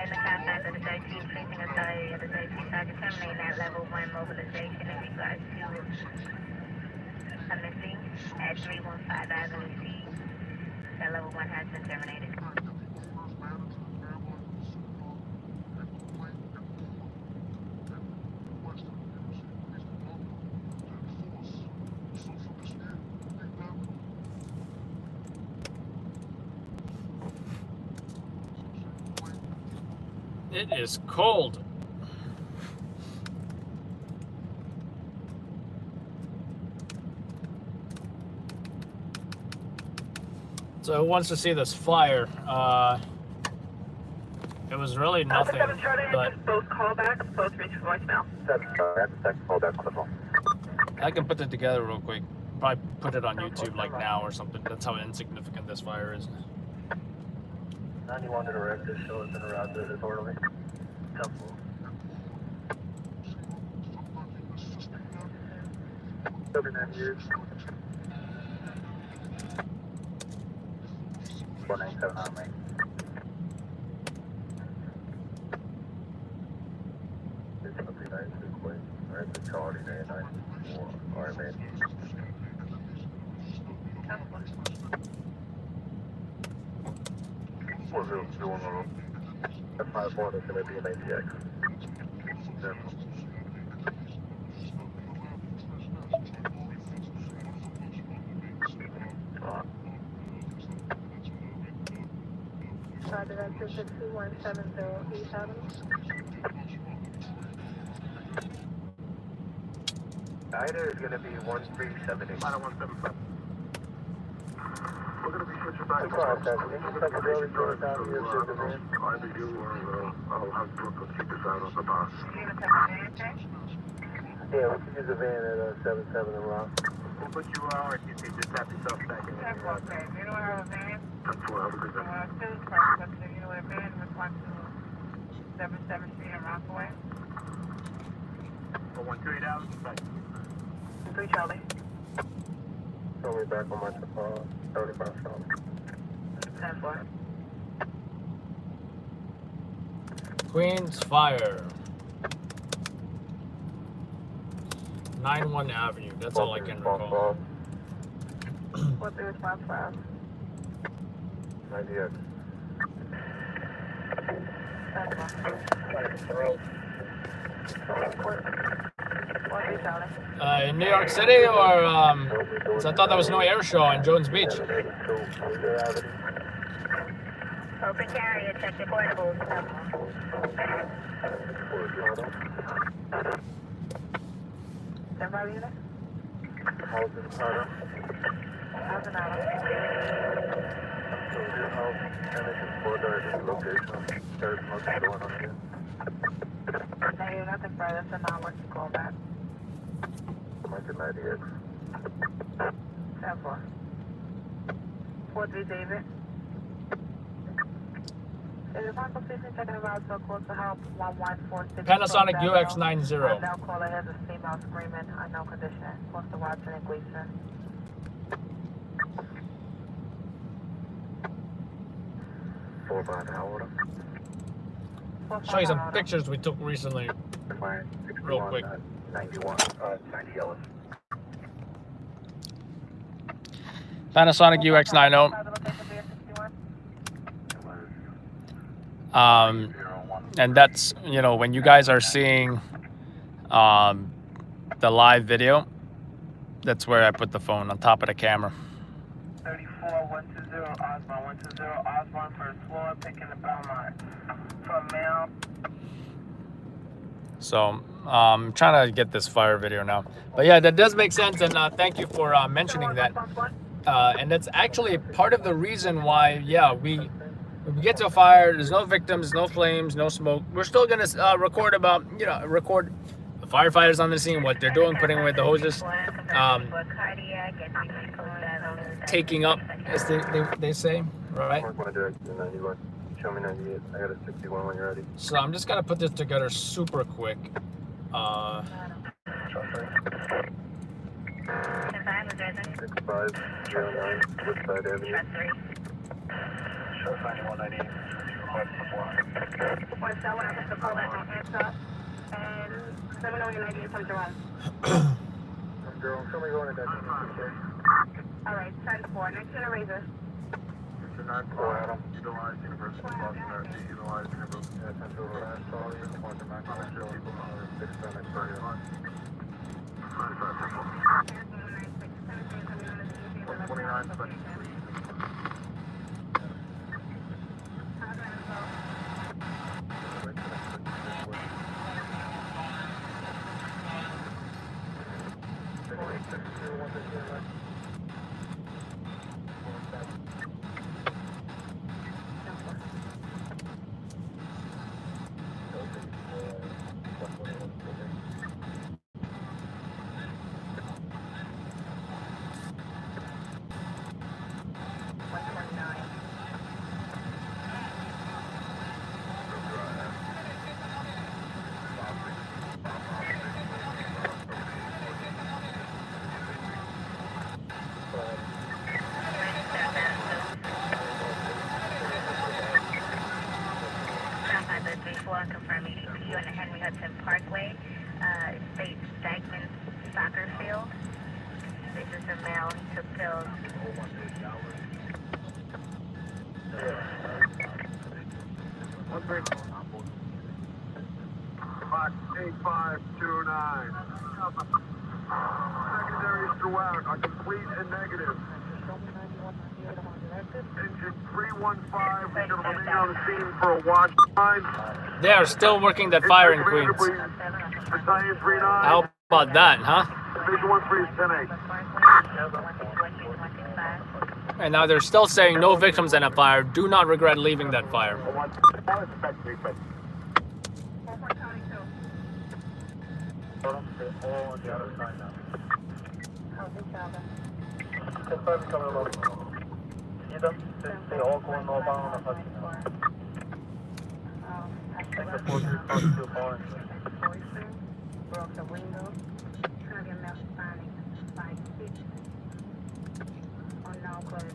the contact of the 13th Precinct Authority of the 13th Sergeant determining that level 1 mobilization in regards to a missing at 315 Avenue C. That level 1 has been terminated. It is cold. So who wants to see this flyer? It was really nothing, 7 Charlie, but just both callbacks, both reach voicemail. That's the second call back on the phone. I can put it together real quick. Probably put it on YouTube like now or something. That's how insignificant this flyer is. 91 to directed, show us in a route disorderly. 10-4. 39 years. 197 on me. It's something nice to quit. Alright, the Charlie 94. Alright, man. What's it doing on that 5-1 is going to be an ATX. Director to 2170 East Avenue. Ida is going to be 1370. Final 175. We're going to be switching back to secondary doors down here to the van. Either you or I'll have Brooklyn keep this out on the box. Yeah, we can use the van at 77 and Rock. We'll put you on, or if you can just tap yourself back in. You don't have a van? 10-4, have a good day. You know what a van responds to 77th Street in Rockaway? 128 out, back. 3 Charlie. Show me back on my 35 shot. 10-4. Queens Fire. 91 Avenue. That's all I can recall. What's the response file? 98. In New York City, or 'cause I thought there was no air show in Jones Beach. Open carrier, check your portables. Somebody unit? House in Harlem. How's an hour? So your house, and it's just for the location. There's nothing going on here. No, nothing further. It's a non-working call back. Like a 98. 10-4. 4-3 David. Is it possible please checking the route so close to help 1146? Panasonic UX90. Now caller has a female screaming, unknown condition, close to Watson and Gleason. Show you some pictures we took recently. Real quick. 91, 90 Ellis. Panasonic UX90. And that's, you know, when you guys are seeing the live video, that's where I put the phone, on top of the camera. 34120 Osborne, 120 Osborne, first floor, picking the Belmont. From male. So I'm trying to get this fire video now. But yeah, that does make sense, and thank you for mentioning that. And that's actually part of the reason why, yeah, when we get to a fire, there's no victims, no flames, no smoke. We're still gonna record record the firefighters on the scene, what they're doing, putting away the hoses, taking up, as they say, right? Show me 98. I got a 61 when you're ready. So I'm just gonna put this together super quick. 6509 Woodside Avenue. Short 9198. Girl, show me going to that. Alright, 10-4. Next to the razor. 9-4 Adam. Utilize University of Boston RT. Utilize University. Yeah, 10 to over last call. You can watch the Mac on the show. 6 10 next Friday. 129 special. Confirm EDP on the Henry Hudson Parkway, State Dykeman Soccer Field. This is a male. He took pills. Box 8529. Secondaries throughout are complete and negative. Engine 315, we're going to remain on the scene for a watch line. They are still working that fire in Queens. Battalion 39. How about that, huh? Division 13 10-8. And now they're still saying no victims in a fire. Do not regret leaving that fire. They all going northbound on the Hudson. Broke the window. Trying to get mouth signing. 5-6. On now, go to the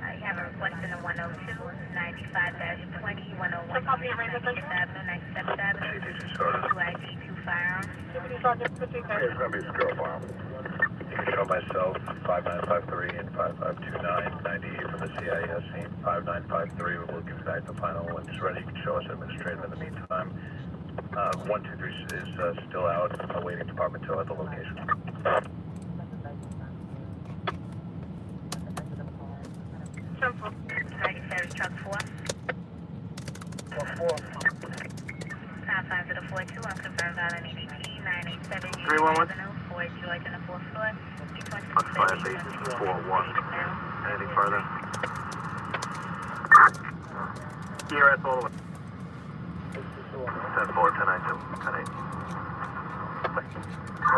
I have a request in the 102, 95-20, 101, 97, 97, 2 ID, 2 firearms. It's going to be a skill farm. You can show myself 5953 and 5529, 98 from the CIS scene, 5953. We'll give you guys the final when it's ready. You can show us administrative in the meantime. 123 is still out, awaiting department tow at the location. Sagittarius truck 4. 4. Time 5 to the 42, unconfirmed violent EDP, 987 311. 4 George on the 4th floor. Fire basis 4-1. Anything further? ERS all the way. 10-4, 10-9-2, 10-8.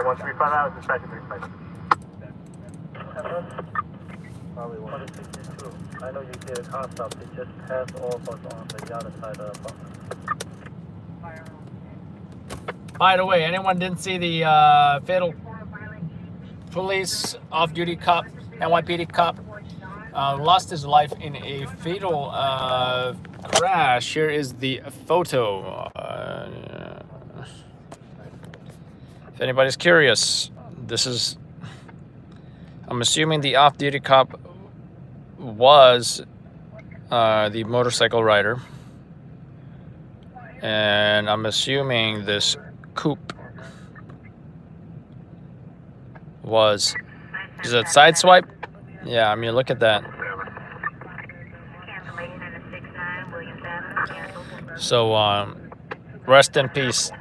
135 hours, dispatcher 35. Probably 162. I know you get a car stop, it just passed all of us on the other side of the bus. By the way, anyone didn't see the fatal police off-duty cop, NYPD cop, lost his life in a fatal crash. Here is the photo. If anybody's curious, this is, I'm assuming the off-duty cop was the motorcycle rider. And I'm assuming this coupe was, is it sideswipe? Yeah, I mean, look at that. Cancellation in the 6-9, Williams Avenue. So rest in peace.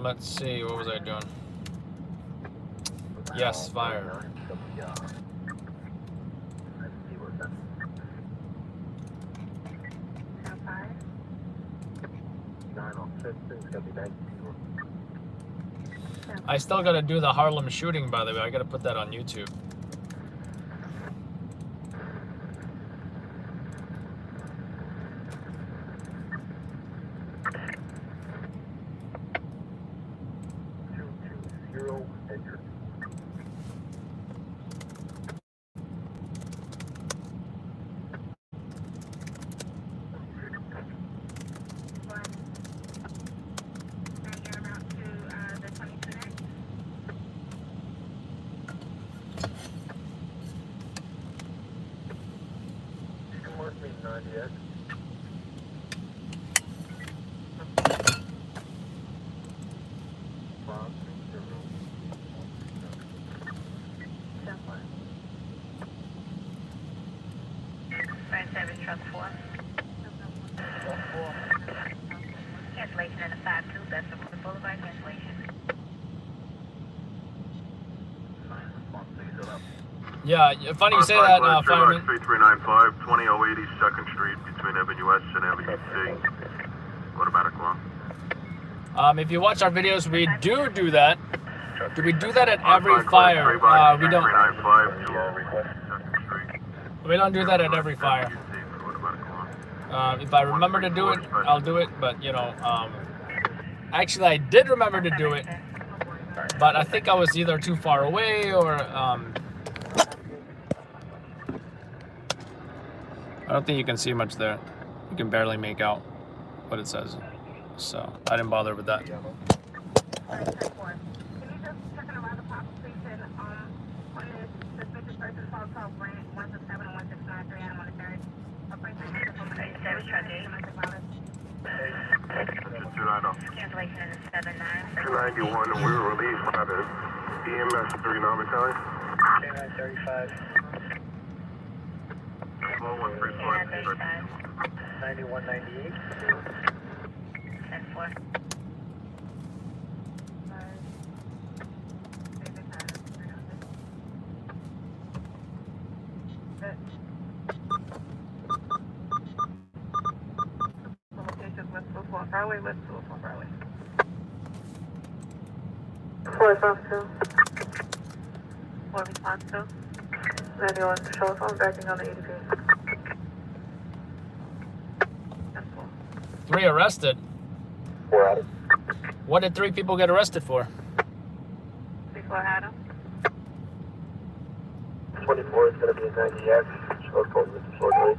Let's see, what was I doing? Yes, fire. I still gotta do the Harlem shooting, by the way. I gotta put that on YouTube. Service truck 4. Cancellation in the 5-2, that's from the Boulevard cancellation. Yeah, funny you say that, fireman. 3395, 20080 2nd Street between Avenue S and Avenue C. Automatic law. If you watch our videos, we do that. Do we do that at every fire? We don't. We don't do that at every fire. If I remember to do it, I'll do it. But you know, actually, I did remember to do it, but I think I was either too far away or I don't think you can see much there. You can barely make out what it says. So I didn't bother with that. Cancellation in the 7-9. 291, and we were released by the EMS 39 battalion. K935. 135. 9198. 10-4. Broadway, West 204 Broadway. 452. 4 response to 91, show phone backing on the 80 feet. 3 arrested. 4 out of. What did 3 people get arrested for? Before Adam. 24 is going to be a 90X. Short code with the short rate.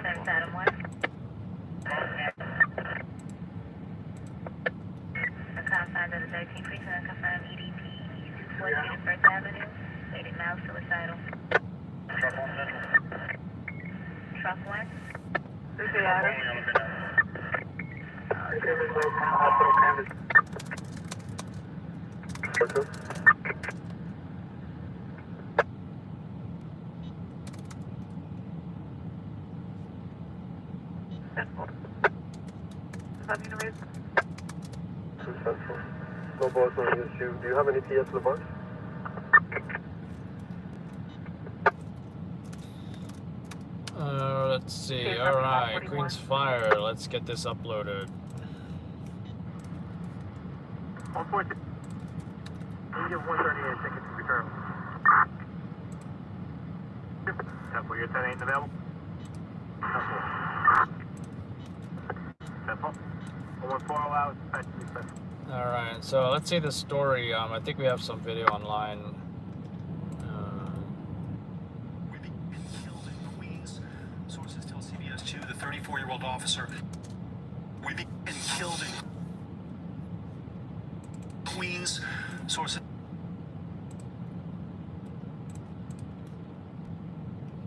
Service Adam 1. The confines of the 13th precinct confirm EDP 214 First Avenue. Stated mild suicidal. Truck 1. Before Adam. Successful. No bullets on the issue. Do you have any PS in the box? Let's see. All right, Queen's Fire. Let's get this uploaded. 140. You give 138 tickets to return. Temple, your 10 ain't available. Temple. 114 allowed. All right, so let's see the story. I think we have some video online. We've been killed in Queens. Sources tell CBS 2 the 34-year-old officer. We've been killed in Queens. Sources.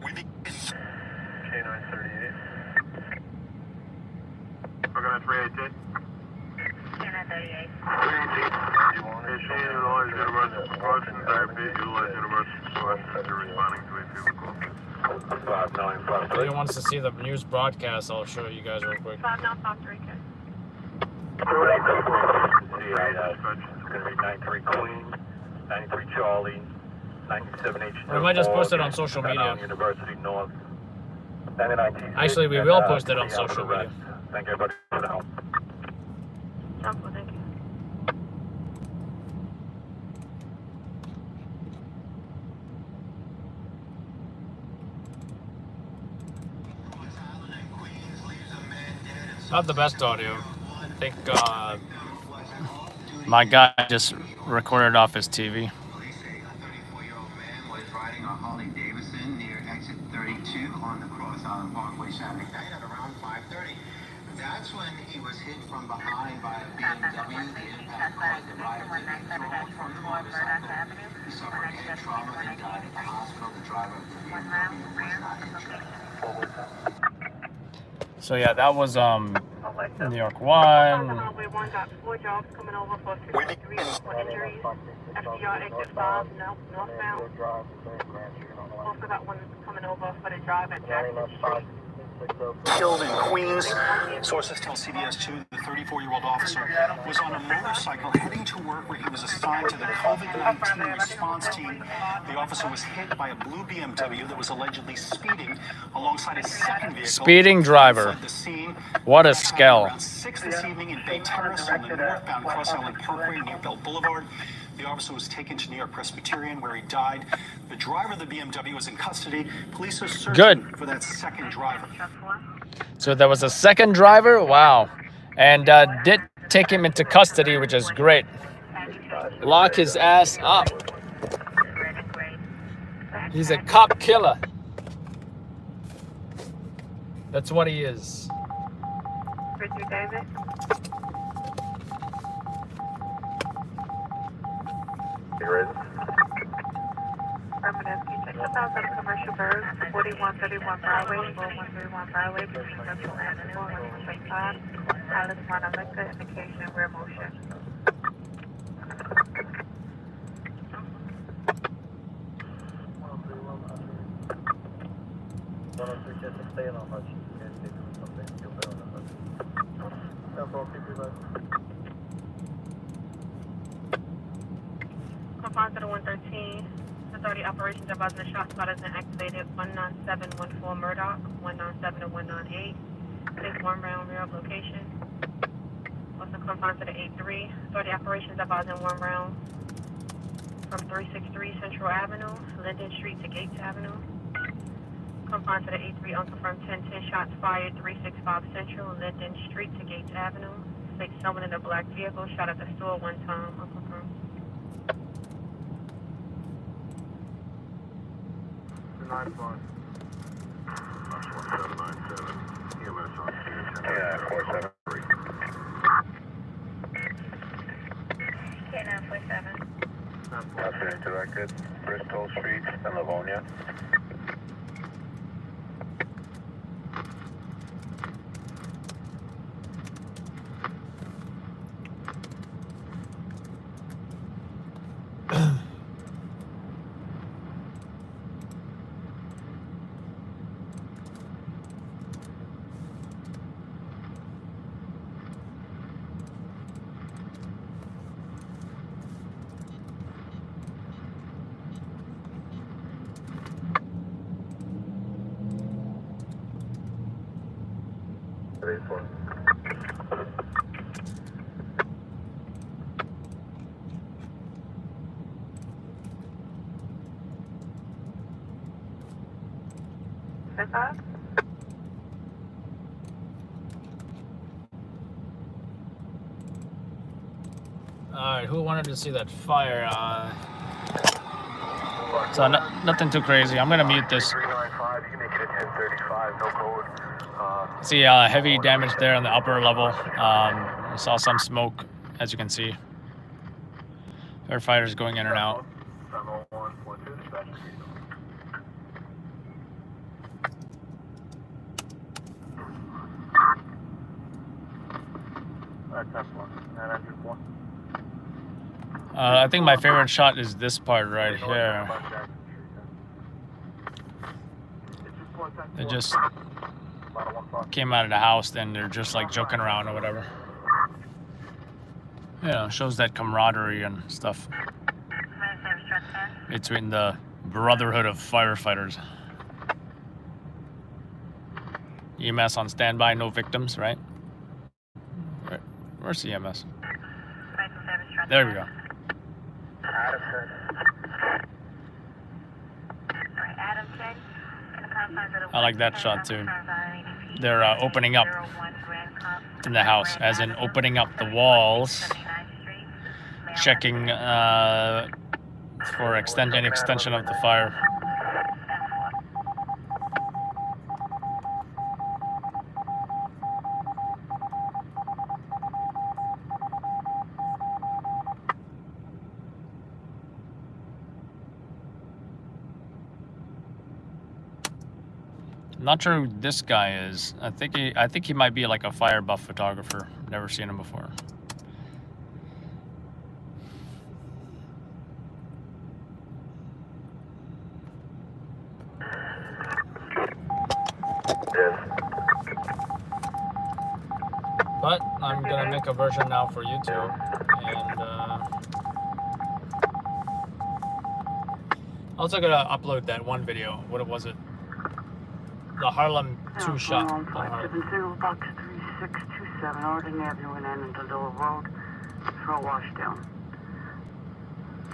We've been. K938. We're going to 318. K935. 38. Utilize universal precautions. I repeat, utilize universal precautions. You're responding to a vehicle. 5953. If anyone wants to see the news broadcast, I'll show you guys real quick. 5953. It's going to be 93 Queen, 93 Charlie, 97H. Or we might just post it on social media. University North. Actually, we will post it on social media. Thank you, everybody, for the help. Thank you. Not the best audio. I think my guy just recorded off his TV. Police say a 34-year-old man was riding a Harley Davidson near exit 32 on the Cross Island Parkway Saturday night at around 5:30. That's when he was hit from behind by a BMW. The impact caused the rider to be thrown from the motorcycle. He suffered head trauma and died at the hospital. The driver of the BMW was not injured. So yeah, that was New York 1. Highway 1 got 4 jobs coming over for 53 for injuries. FDR exit 5 northbound. Also got one coming over for the drive at Jackson Street. Killed in Queens. Sources tell CBS 2 the 34-year-old officer was on a motorcycle heading to work where he was assigned to the COVID-19 response team. The officer was hit by a blue BMW that was allegedly speeding alongside a second vehicle. Speeding driver. The scene. What a skell. Around 6 this evening in Bay Terrace on the northbound Cross Island Parkway near Boulevard. The officer was taken to New York Presbyterian where he died. The driver of the BMW was in custody. Police are searching for that second driver. So there was a second driver? Wow. And did take him into custody, which is great. Lock his ass up. He's a cop killer. That's what he is. Richard David. Affirmative. Can you check the files on commercial birds? 4131 Broadway, 4131 Broadway, between Central Avenue and 125. Pilot's Monica, indication rear motion. Confined to the 113. Authority operations are buzzing the shot spot has been activated. 19714 Murdoch, 197 to 198. Take 1 round rear of location. Also confined to the 83. Authority operations are buzzing 1 round from 363 Central Avenue, Linden Street to Gates Avenue. Confined to the 83, unconfirmed 1010 shots fired 365 Central, Linden Street to Gates Avenue. 6 someone in a black vehicle shot at the store 1 time, unconfirmed. 9-1. 1797. EMS on scene. Yeah, 473. K947. Officer directed, Bristol Street and Livonia. Alright, who wanted to see that fire? So nothing too crazy. I'm gonna mute this. 395, you can make it at 1035, no code. See heavy damage there on the upper level. I saw some smoke, as you can see. Firefighters going in and out. That's one. I think my favorite shot is this part right here. They just came out of the house, then they're just like joking around or whatever. You know, shows that camaraderie and stuff between the brotherhood of firefighters. EMS on standby, no victims, right? Where's the EMS? There we go. I like that shot too. They're opening up in the house, as in opening up the walls, checking for any extension of the fire. Not sure who this guy is. I think he might be like a fire buff photographer. Never seen him before. But I'm gonna make a version now for YouTube, and also gonna upload that one video. What was it? The Harlem 2 shot. 570 box 3627, Arden Avenue and Annandale Road for a washdown.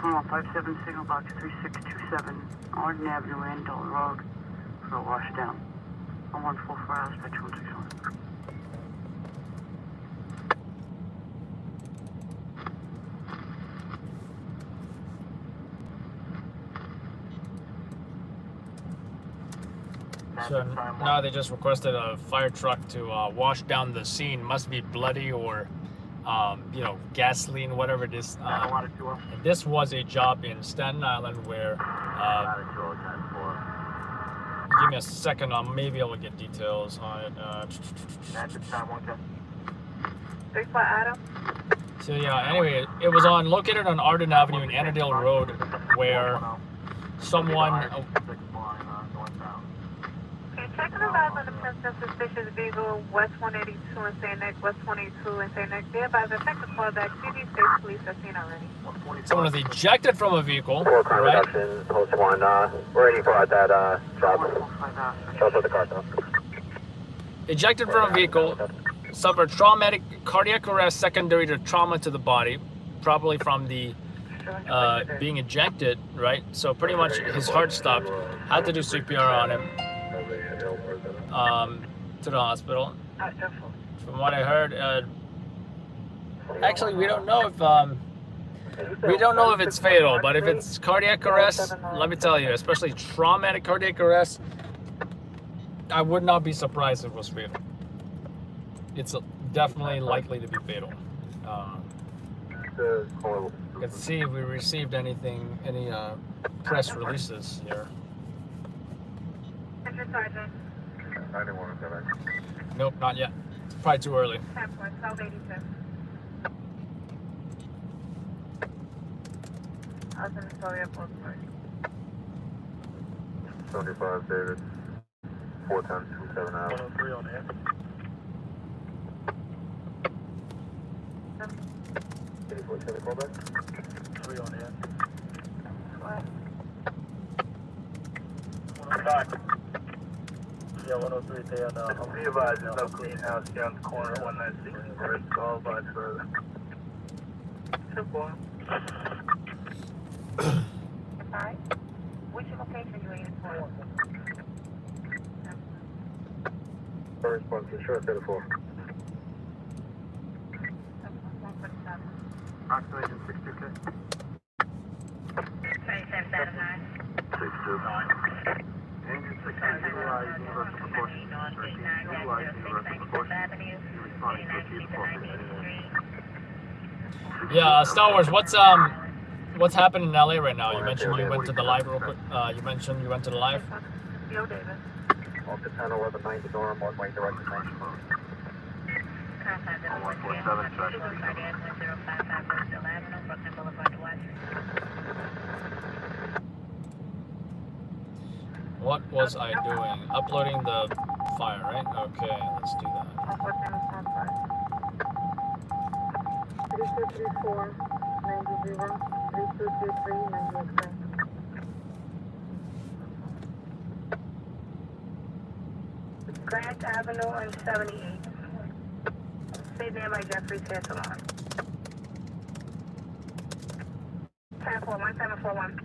570 box 3627, Arden Avenue and Annandale Road for a washdown. 1144 hours by 261. So now they just requested a fire truck to wash down the scene. Must be bloody or, you know, gasoline, whatever it is. This was a job in Staten Island where, give me a second, I'll maybe able to get details on it. So yeah, anyway, it was located on Arden Avenue and Annandale Road where someone... Checking the lives on the present suspicious vehicle, West 182 and St. Nick, West 22 and St. Nick. Thereby, the effective call back, TV State Police have seen already. Someone was ejected from a vehicle, crime right? reduction, post 1, we're 84 at that job. Show us what the car does. Ejected from a vehicle, suffered traumatic cardiac arrest secondary to trauma to the body, probably from the being ejected, right? So pretty much his heart stopped, had to do CPR on him. To the hospital. From what I heard, actually we don't know if it's fatal, but if it's cardiac arrest, let me tell you, especially traumatic cardiac arrest, I would not be surprised if it was fatal. It's definitely likely to be fatal. Let's see if we received any press releases here. Nope, not yet. Probably too early. 75 David, 41027 out. 103 on air. 84 call back. 3 on air. What? 105. Yeah, 103, they on be advised, there's no clean house down the corner, 196, first call by further. Simple. Hi. Which location are you in for? First one, for sure, 34. Oxidation 62K. 2779. 629. Engine 6 utilize universal proportion. Utilize universal proportion. Responding to acute proportion. Yeah, Star Wars. What's happening in LA right now? You mentioned you went to the live real quick. You mentioned you went to the live. Yo, David. Off the 10 11 90 door, mark way direction 90. 147, track 1055 Avenue, Brooklyn Boulevard, West. What was I doing? Uploading the file, right? Okay, let's do that. 3234 90 3223 90 Grant Avenue and 78. Stay there by Jeffrey's Hair Salon. 1741.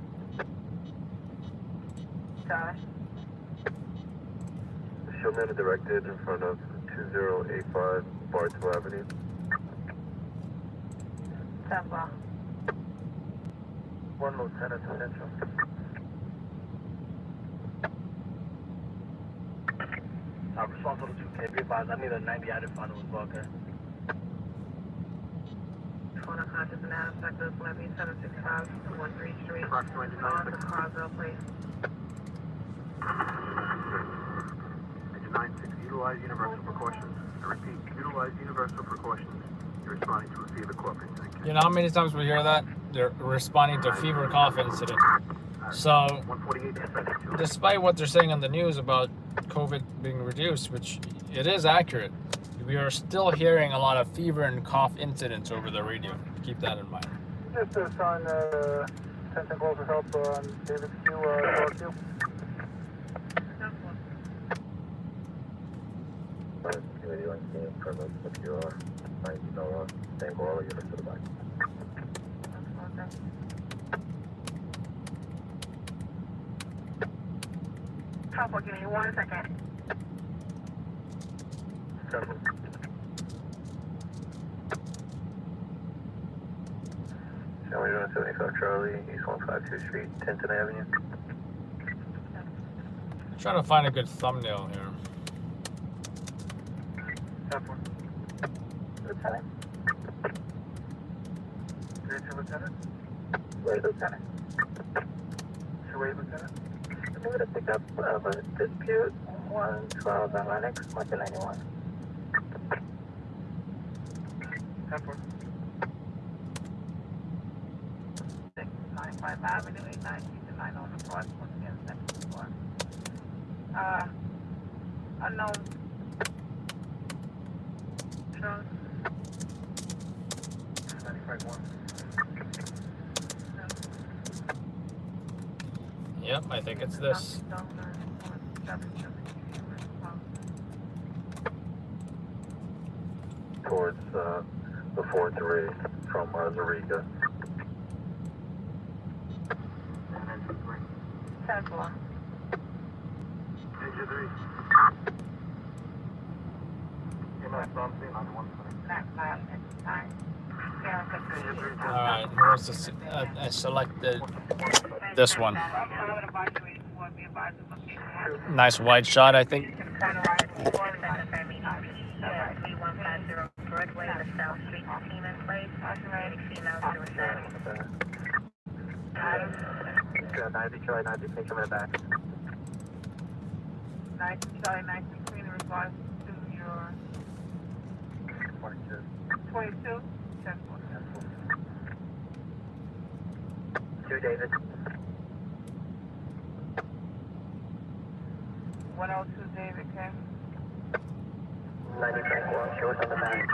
Sorry. Show me on the directed in front of 2085 Bartow Avenue. 10 block. 1 Lieutenant Central. Responsible to 2K, be advised, I need a 90 added final with Walker. Phone unconscious and out of sector, Levy 765 13th Street. Approximately On to Carsville, please. Engine 96, utilize universal precautions. I repeat, utilize universal precautions. You're responding to a fever cough incident. You know how many times we hear that? They're responding to a fever cough incident. So, 148, despite what they're saying on the news about COVID being reduced, which it is accurate, we are still hearing a lot of fever and cough incidents over the radio. Keep that in mind. Just on sending call for help on David Q. Q. Trouble, give me 1 second. We're doing 75 Charlie, East 152 Street, 10th Avenue. Trying to find a good thumbnail here. Lieutenant. 32 Lieutenant. Wait, Lieutenant. 28 Lieutenant. I'm going to pick up a dispute 112 on Lennox, 191. 10-4. 695 Avenue, 892 on the cross, once again, second floor. Unknown. Sure. 95-1. Yep, I think it's this. Towards the 4-3 from Zariga. 10 floor. Engine 3. Alright, here's the, I selected this one. Nice wide shot, I think. Good, 90 Charlie, 90, take him in the back. 90 Charlie, 90 Queen in regards to your 22? 10 4. 2 David. 102 David, okay? 90 Frank Wall, short on the back.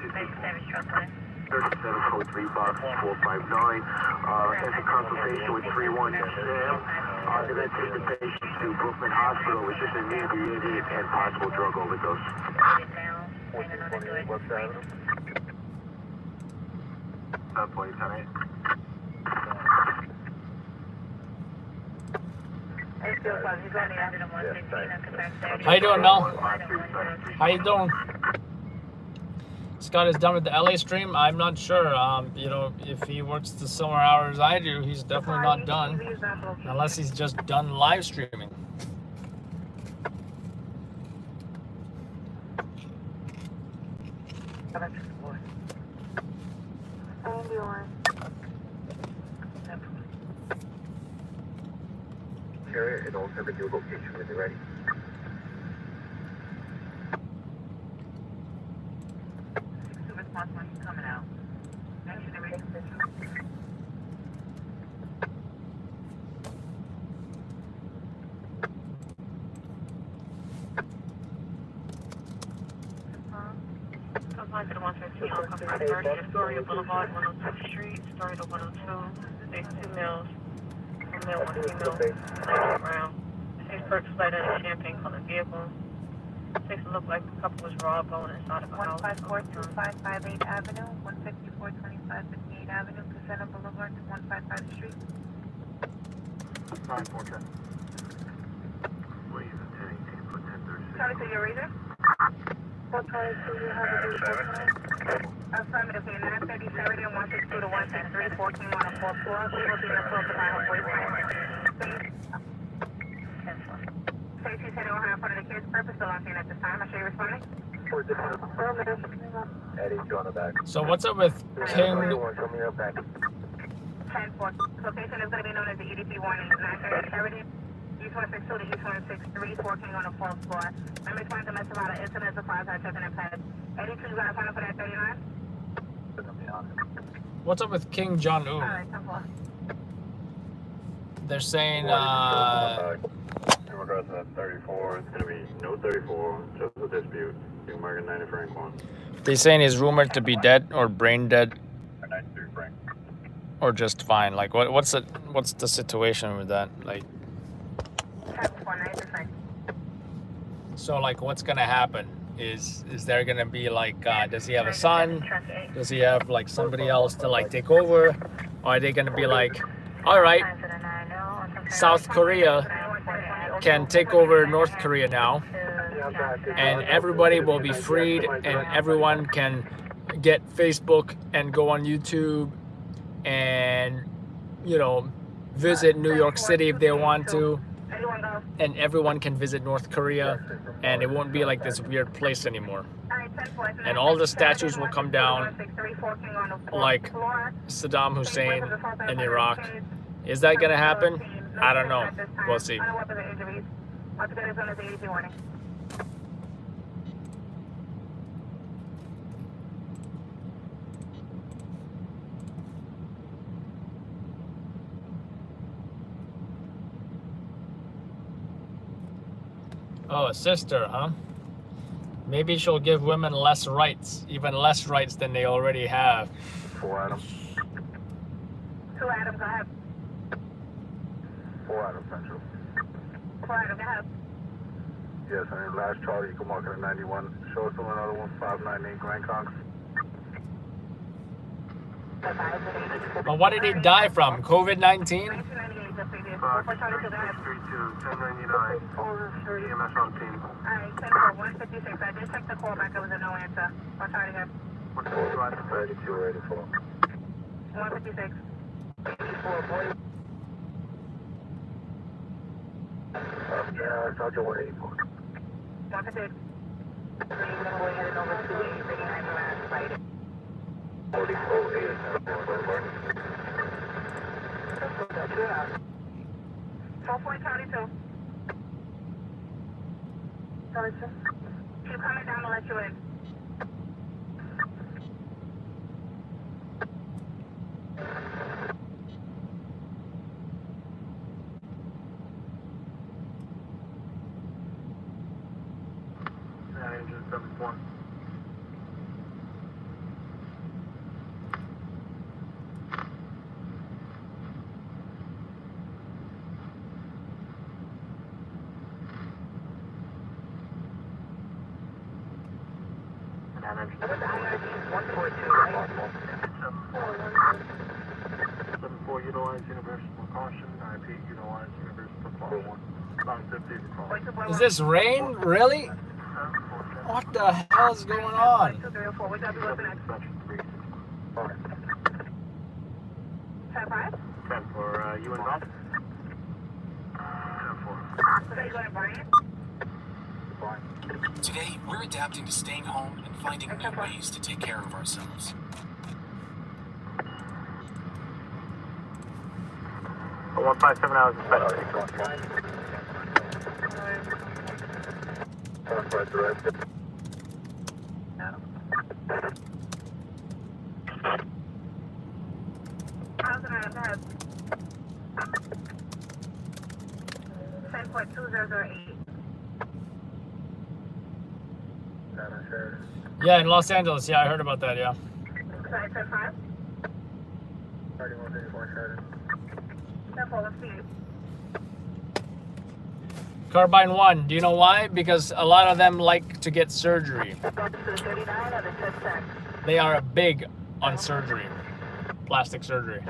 37 code 3 box 459. As a consultation with 31 Sam. They're going to take the patient to Brooklyn Hospital. It's just an inebriated and possible drug overdose. 1428 West Avenue. 10-8. How you doing, Mel? How you doing? Scott is done with the LA stream. I'm not sure. You know, if he works the similar hours I do, he's definitely not done. Unless he's just done live streaming. Carrier, and also the new location when you're ready. First Astoria Boulevard, 102th Street, Astoria to 102. There's 2 males, 1 male, 1 female, laying around. There's perks light in a champagne colored vehicle. Takes a look like the couple was robbed going inside of a house. 1542558 Avenue, 1542558 Avenue, Casino Boulevard, 155 Street. 9-4-10. What are you intending to put 1036? Charlie, to your reader? What time do you have a vehicle? Affirmative, 930 Sheridan, 162 to 163, 14 on the 4th floor. We will be in the club to buy her boyfriend. Stacey said they don't have front of the kids' purpose, so I'm saying at this time. I show you responding? Affirmative. Eddie, you on the back. So what's up with King? 10-4. Location is going to be known as the EDP warning. 930 Sheridan, East 162 to East 163, 14 on the 4th floor. Let me explain the mess about an incident of fires I took in the past. Eddie, you got a phone for that 39? What's up with King Jong-un? Alright, 10-4. They're saying, In regards to that 34, it's going to be no 34, just a dispute. King Margaret 90 Frank 1. they're saying he's rumored to be dead or brain dead 93 Frank. or just fine. Like, what's the situation with that? Like, 10-4, 93. so like, what's gonna happen? Is there gonna be like, does he have a son? Does he have like somebody else to like take over? Or are they gonna be like, all right, South Korea can take over North Korea now, and everybody will be freed, and everyone can get Facebook and go on YouTube and, you know, visit New York City if they want to, and everyone can visit North Korea, and it won't be like this weird place anymore. And all the statues will come down like Saddam Hussein in Iraq. Is that gonna happen? I don't know. We'll see. Oh, a sister, huh? Maybe she'll give women less rights, even less rights than they already have. 4 Adam. 2 Adam, go ahead. 4 Adam Central. 4 Adam, go ahead. Yes, I mean, last Charlie, you can mark it at 91. Show us another one, 598 Grand Conks. But what did he die from? COVID-19? 1099. EMS on team. Alright, 10-4, 156. I did check the call back, there was a no answer. I'll try it again. 32, 84. 156. 84, boy. Yeah, Sergeant 184. 156. We're going to go ahead and over to 839 last Friday. 44, 8 4.22. Keep coming down to let you in. Engine 74. Utilize universal precaution. I repeat, utilize universal precaution. 950 precaution. Is this rain? Really? What the hell is going on? 234, we got to go to next. 10-5? 10 for you and Bob. 10-4. So you go to Brian? Today, we're adapting to staying home and finding new ways to take care of ourselves. 157 hours of special. How's it out of 10.2008. Yeah, in Los Angeles. Yeah, I heard about that, yeah. Sorry, 10-5. 3134 charted. Careful, let's see. Carbine 1, do you know why? Because a lot of them like to get surgery. They are big on surgery, plastic surgery.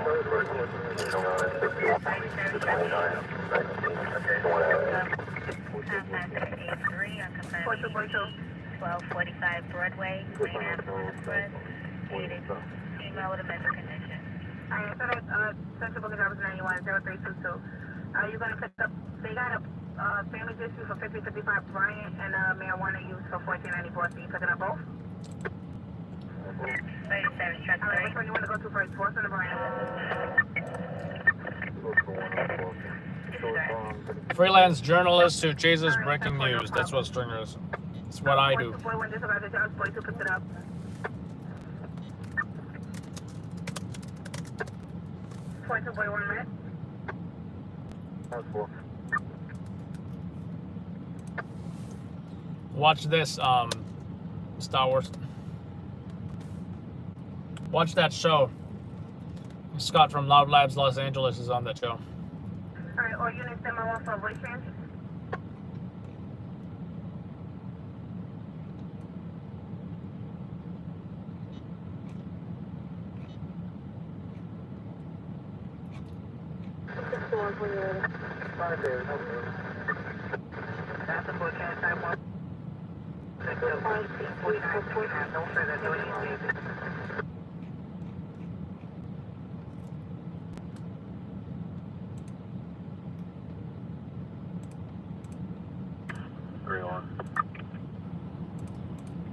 Porto, 1245 Broadway, Green Avenue Express. Female with a mental condition. Alright, so that's Central Booking Driver's 910322. You're going to pick up, they got a family dispute for 5055 Bryant and marijuana use for 1494. So you picking up both? 37 truck 3. Which one you want to go to first? Boston or Bryant? Freelance journalist who chases breaking news. That's what Stringer is. It's what I do. Boy, one just about the job, boy, two picked it up. Point to boy, 1 minute. Watch this, Star Wars. Watch that show. Scott from Loud Labs Los Angeles is on that show. Alright, all units send my one for voice change. That's a forecast type 1. No further doing it.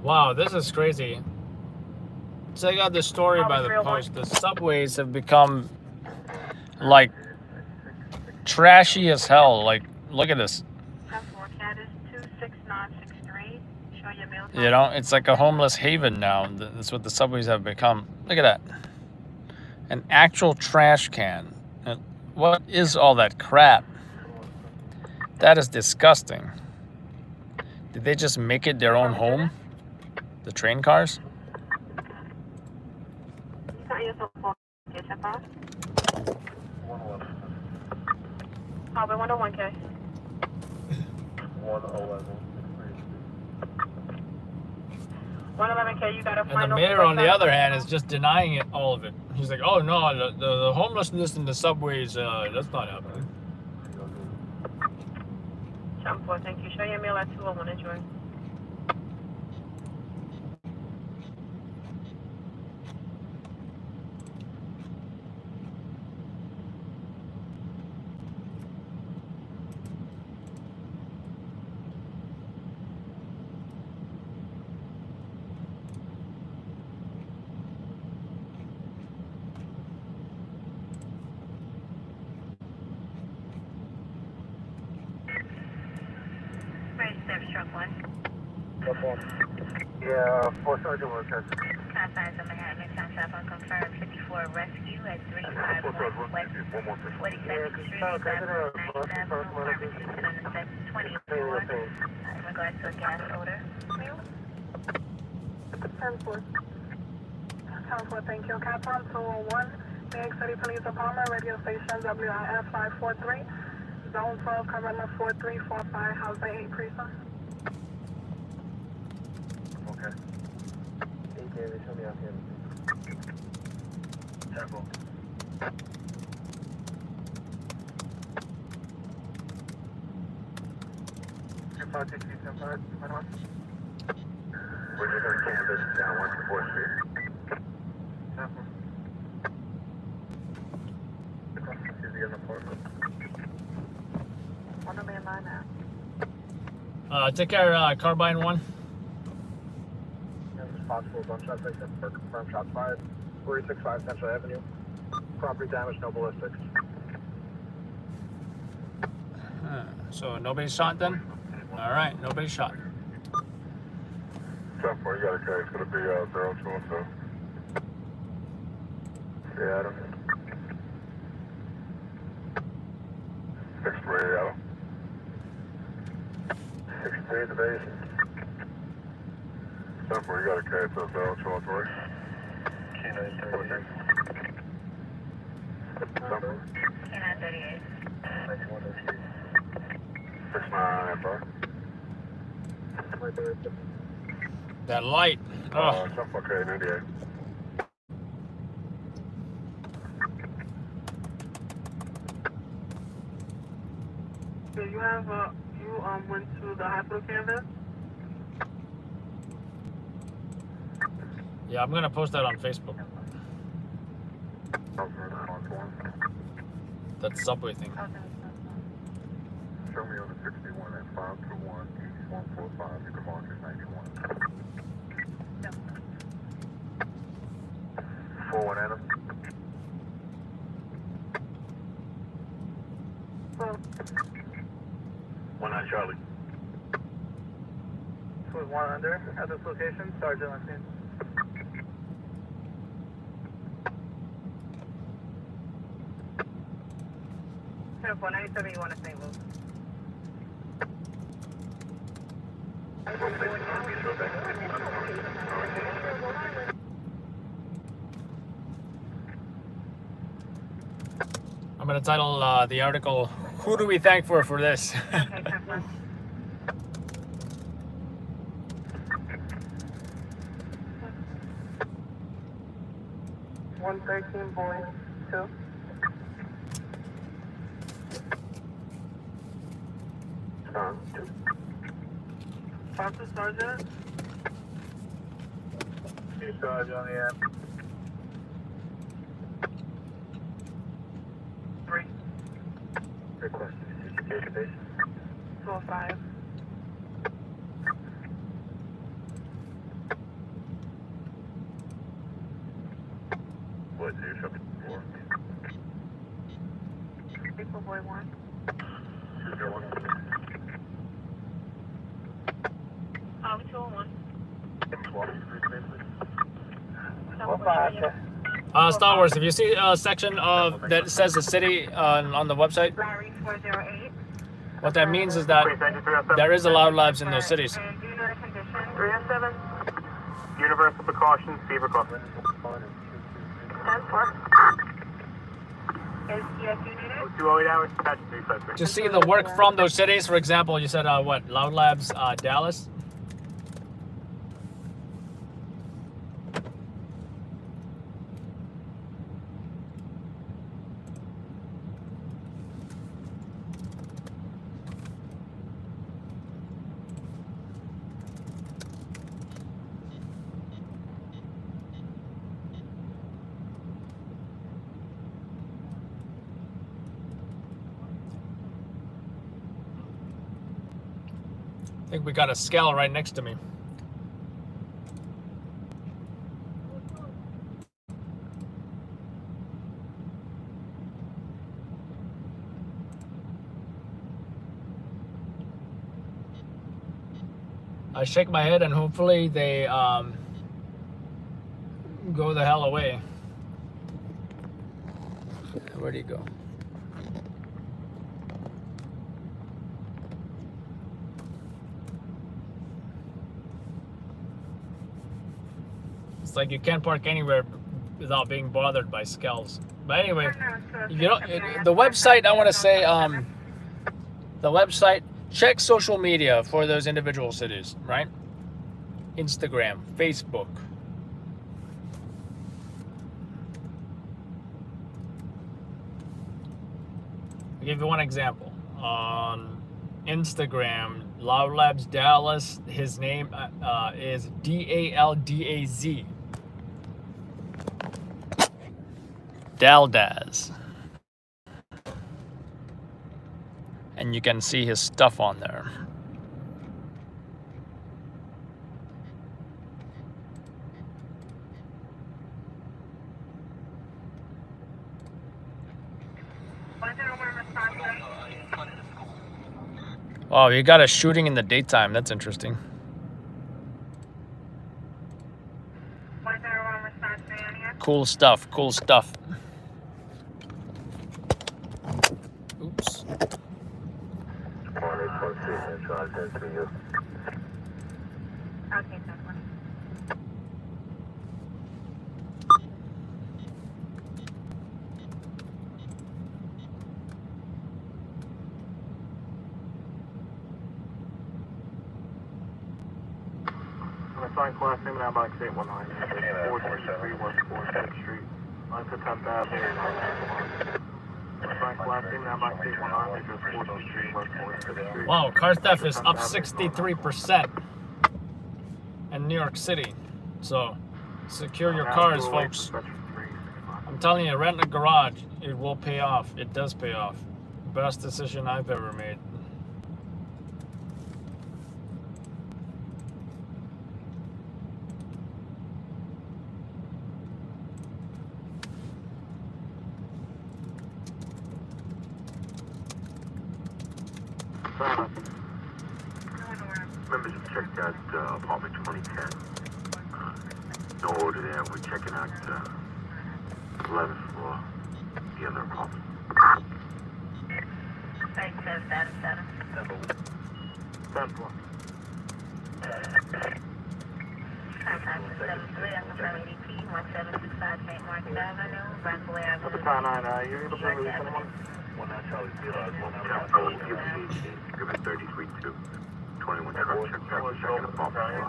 Wow, this is crazy. Check out the story by the Post. The subways have become like trashy as hell. Like, look at this. You know, it's like a homeless haven now. That's what the subways have become. Look at that. An actual trash can. And what is all that crap? That is disgusting. Did they just make it their own home? The train cars? Harlem 101K. 111. 111K, you got a final. And the mayor, on the other hand, is just denying it, all of it. He's like, oh no, the homelessness in the subways, that's not happening. Jump 4, thank you. Show your meal at 201, enjoy. Truck 1. Yeah, 4 Sergeant Lucas. Confines of Manhattan, time stop unconfirmed. 54 rescue at 351 West 42nd Street. On the 24. In regards to a gas odor. 10-4. 10-4, thank you. Capcom 201, New York City Police Department, radio station WIF 543. Zone 12, cover number 4345, house by 8 precinct. Okay. AJ, show me out here. Careful. We're just on campus down 124th Street. Careful. Across the city in the apartment. On the main line now. Take care, Carbine 1. As possible, gunshots, I said, for confirmed shots fired. 465 Central Avenue. Property damage, no ballistics. So nobody shot then? All right, nobody shot. Step 4, you got a case. It's going to be 0212. Yeah, Adam. 6-3, Adam. 6-3 the base. Step 4, you got a case. It's 0213. K938. That light. Oh. So you have you went to the hospital canvas? Yeah, I'm gonna post that on Facebook. That subway thing. Show me on the 61 at 521 East 145. You can mark as 91. 41 Adam. Oh. 19 Charlie. Was one under at this location, Sergeant on scene. Careful, 97, you want to stay low. I'm gonna title the article, "Who do we thank for this?" Okay, 113, boy, 2. Talk to Sergeant. Chief Sergeant on the app. 3. Request database. 205. What do you show me for? April boy 1. 201. 201. Star Wars, if you see a section of that says the city on the website, Larry 408. what that means is that there is a Loud Labs in those cities. And do you know the condition? 307. Universal precaution, fever cough. 10-4. Is ESU needed? 208 hours, patch 3 suspect. To see the work from those cities, for example, you said what, Loud Labs Dallas? I think we got a skell right next to me. I shake my head and hopefully they go the hell away. Where'd he go? It's like you can't park anywhere without being bothered by skels. But anyway, you know, the website, I want to say, the website, check social media for those individual cities, right? Instagram, Facebook. I'll give you one example. On Instagram, Loud Labs Dallas, his name is Daldaz. Daldaz. And you can see his stuff on there. Oh, you got a shooting in the daytime. That's interesting. Cool stuff. Cool stuff. Oops. Sign class name and box 819. 423 West 4th Street. Line to 10th Avenue. Sign class name and box 819. Address 423 West 4th Street. Wow, car theft is up 63% in New York City. So secure your cars, folks. I'm telling you, rent a garage. It will pay off. It does pay off. Best decision I've ever made. Members have checked out apartment 2010. No order there. We're checking out 11th floor, the other apartment. 3777. 10th floor. Contact 73, I'm from ADP, 1765 St. Mark's Avenue, Brentwood Avenue. What's the time 9? You able to release anyone? 33-2. 21 truck check out second apartment.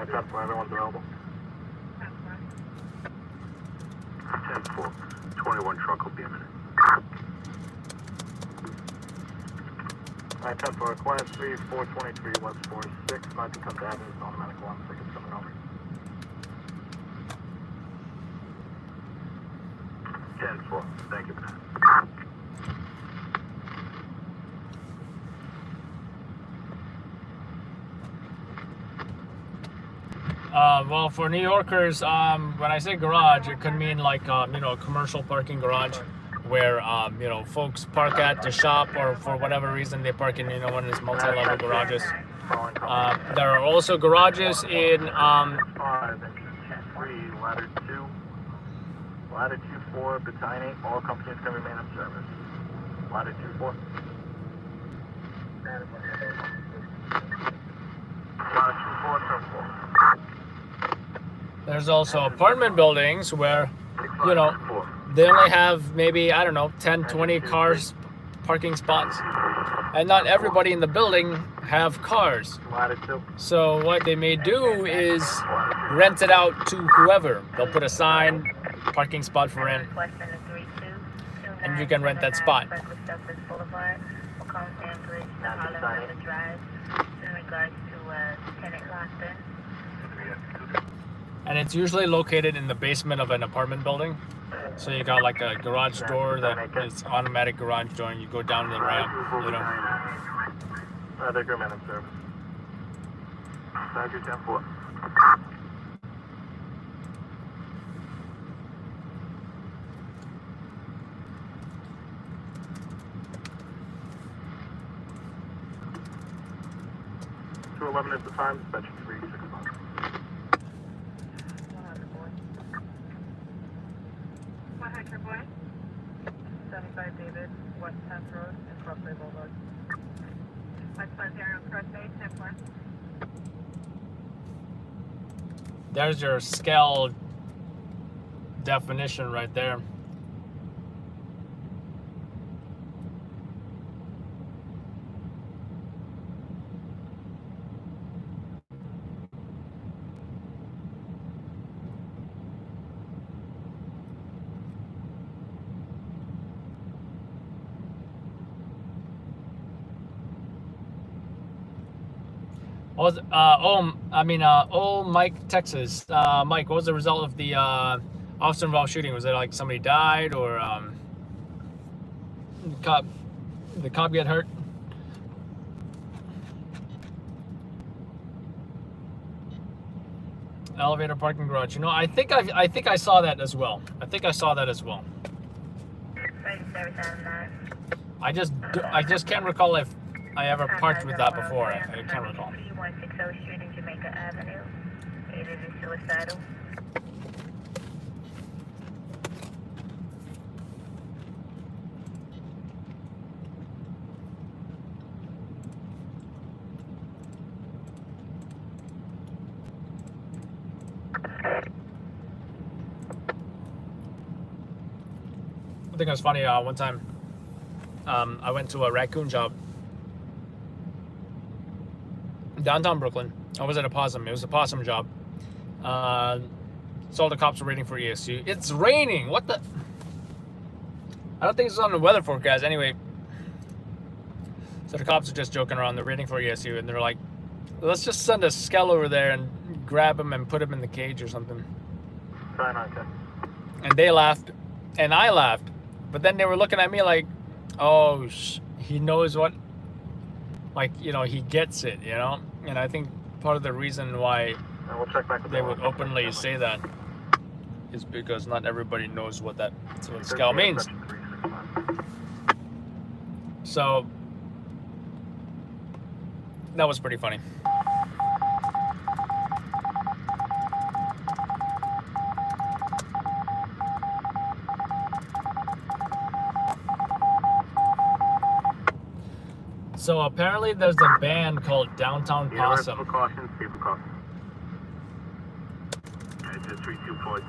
10th floor, everyone's available. 10th floor, 21 truck will be a minute. Alright, 10th floor, class 3, 423 West 46, 9 to 10th Avenue, automatic alarm tickets coming over. 10th floor, thank you for that. Well, for New Yorkers, when I say garage, it could mean like a commercial parking garage, where folks park at to shop, or for whatever reason they park in one of these multi-level garages. There are also garages in Ladder 24, Battalion 8, all companies can remain in service. Ladder 24. Ladder 24, turn 4. There's also apartment buildings where, they only have maybe, 10, 20 cars, parking spots. And not everybody in the building have cars. So what they may do is rent it out to whoever. They'll put a sign, parking spot for rent, and you can rent that spot. Boulevard, Harlem Drive, in regards to tenant Lockton. And it's usually located in the basement of an apartment building. So you got like a garage door that is automatic garage door, and you go down the ramp, They're remain in service. Badger 10-4. To 11 is the time, dispatch 365. 100 boy. 75 David, West 10th Road, and Crossway Boulevard. West 10th Crossway, 10th West. There's your skel definition right there. Mike, Texas. Mike, what was the result of the officer involved shooting? Was it like somebody died, or the cop get hurt? Elevator parking garage. I think I saw that as well. I just can't recall if I ever parked with that before. I can't recall. 160 Street in Jamaica Avenue. It is suicidal. I think it was funny. One time, I went to a raccoon job. downtown Brooklyn. I was at a possum. It was a possum job. So all the cops were waiting for ESU. It's raining. What the? I don't think it's on the weather forecast. Anyway, so the cops are just joking around. They're waiting for ESU, and they're like, "Let's just send a skell over there and grab him and put him in the cage or something." And they laughed, and I laughed. But then they were looking at me like, "Oh, he knows what." Like, you know, he gets it, you know? And I think part of the reason why they would openly say that is because not everybody knows what that skell means. So that was pretty funny. So apparently there's a band called Downtown Possum. Precautions, be precautions. Just 324,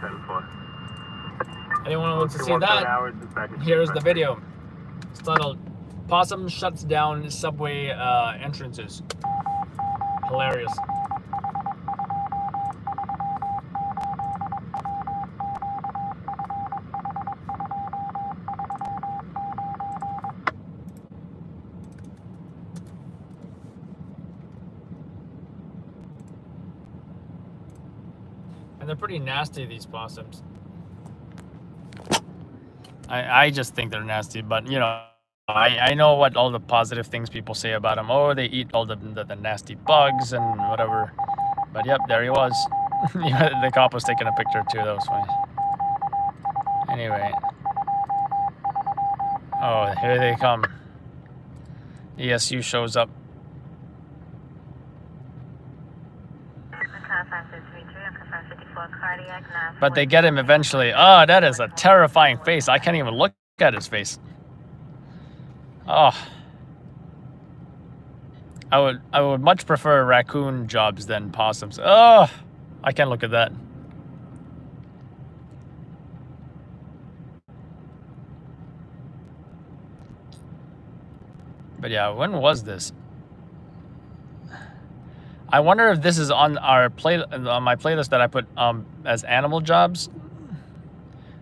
Anyone wants to see that? Here's the video. It's titled "Possum Shuts Down Subway Entrances." Hilarious. And they're pretty nasty, these possums. I just think they're nasty, but you know, I know what all the positive things people say about them. Oh, they eat all the nasty bugs and whatever. But yep, there he was. The cop was taking a picture too. That was funny. Anyway. Oh, here they come. ESU shows up. But they get him eventually. Oh, that is a terrifying face. I can't even look at his face. Oh. I would much prefer raccoon jobs than possums. Oh, I can't look at that. But yeah, when was this? I wonder if this is on our on my playlist that I put as animal jobs.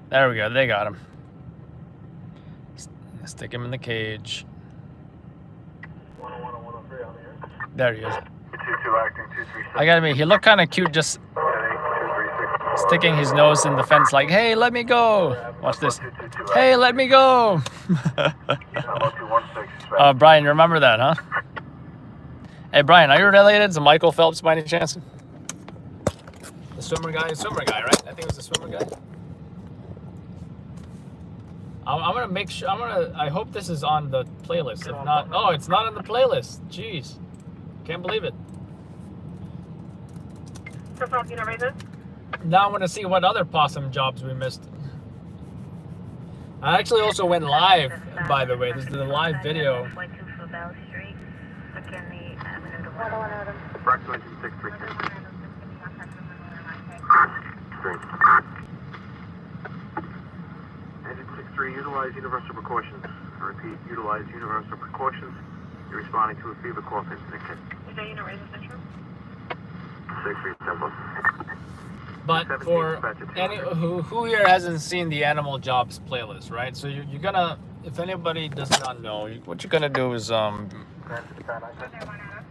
There we go. They got him. Stick him in the cage. There he is. I gotta admit, he looked kind of cute, just sticking his nose in the fence, like, "Hey, let me go." Watch this. "Hey, let me go." Brian, you remember that, huh? Hey, Brian, are you related to Michael Phelps by any chance? The swimmer guy, right? I think it was the swimmer guy. I'm gonna make sure. I hope this is on the playlist. If not, oh, it's not on the playlist. Jeez, can't believe it. Now I'm gonna see what other possum jobs we missed. I actually also went live, by the way. This is the live video. Approximately 633. Engine 63, utilize universal precautions. I repeat, utilize universal precautions. You're responding to a fever cough incident. Is that unit raised central? 637. But for any who here hasn't seen the animal jobs playlist, right? So you're gonna, if anybody does not know, what you're gonna do is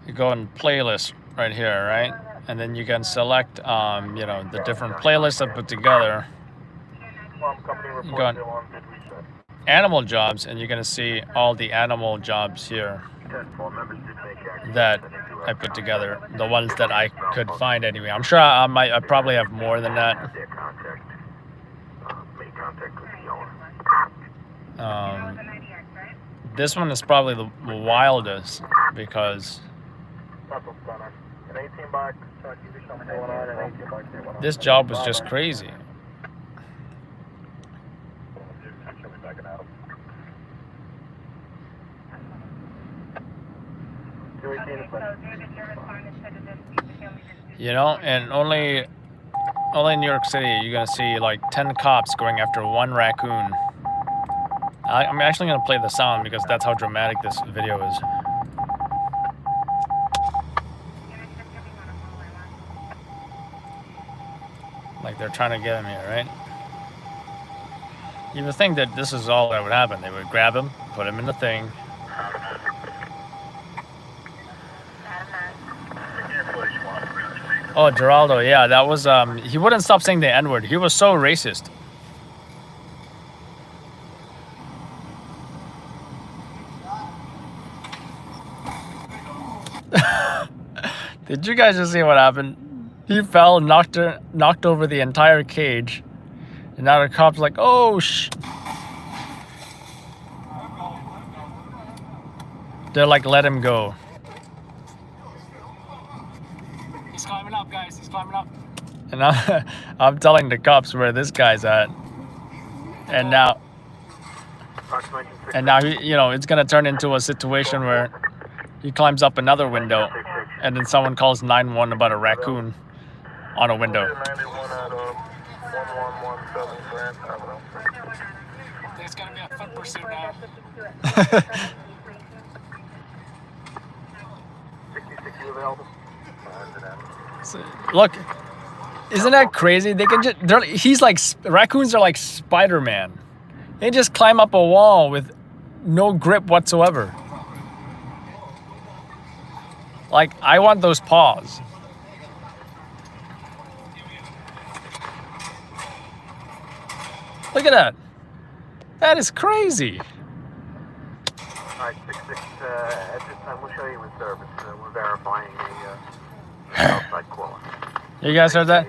you go in playlist right here, right? And then you can select you know, the different playlists I put together. You go on animal jobs, and you're gonna see all the animal jobs here that I put together, the ones that I could find anyway. I'm sure I probably have more than that. This one is probably the wildest because this job was just crazy. You know, and only in New York City you're gonna see like 10 cops going after one raccoon. I'm actually gonna play the sound because that's how dramatic this video is. they're trying to get him here, right? You would think that this is all that would happen. They would grab him, put him in the thing. Oh, Geraldo, yeah, that was, he wouldn't stop saying the N-word. He was so racist. Did you guys just see what happened? He fell, knocked over the entire cage. And now the cop's like, oh, they're like, let him go. He's climbing up, guys. He's climbing up. And I'm telling the cops where this guy's at. And now he, you know, it's gonna turn into a situation where he climbs up another window, and then someone calls 911 about a raccoon on a window. There's gonna be a foot pursuit now. So, look, isn't that crazy? They can just, raccoons are like Spider-Man. They just climb up a wall with no grip whatsoever. Like, I want those paws. Look at that. That is crazy. Alright, 66, at this time we'll show you in service. We're verifying the outside caller. You guys heard that?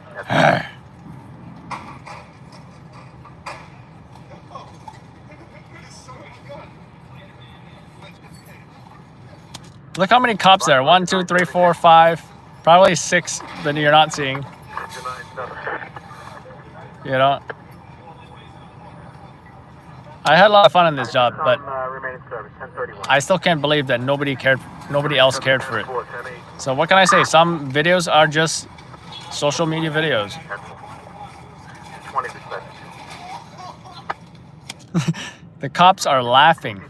Look how many cops there. 1, 2, 3, 4, 5. Probably 6 that you're not seeing. You know? I had a lot of fun in this job, but I still can't believe that nobody else cared for it. So what can I say? Some videos are just social media videos. The cops are laughing.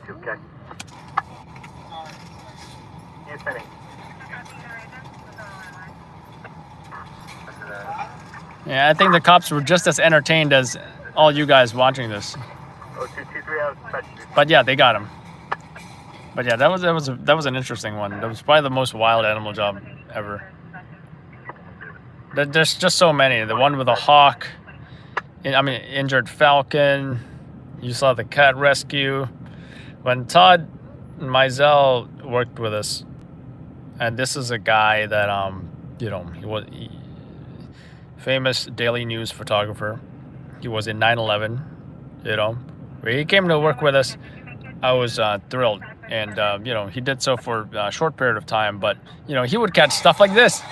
Yeah, I think the cops were just as entertained as all you guys watching this. But yeah, they got him. But yeah, that was an interesting one. That was probably the most wild animal job ever. There's just so many. The one with a hawk, injured falcon. You saw the cat rescue. When Todd Mizell worked with us, and this is a guy that he was famous daily news photographer. He was in 9/11. When he came to work with us, I was thrilled. And, he did so for a short period of time. But, he would catch stuff like this.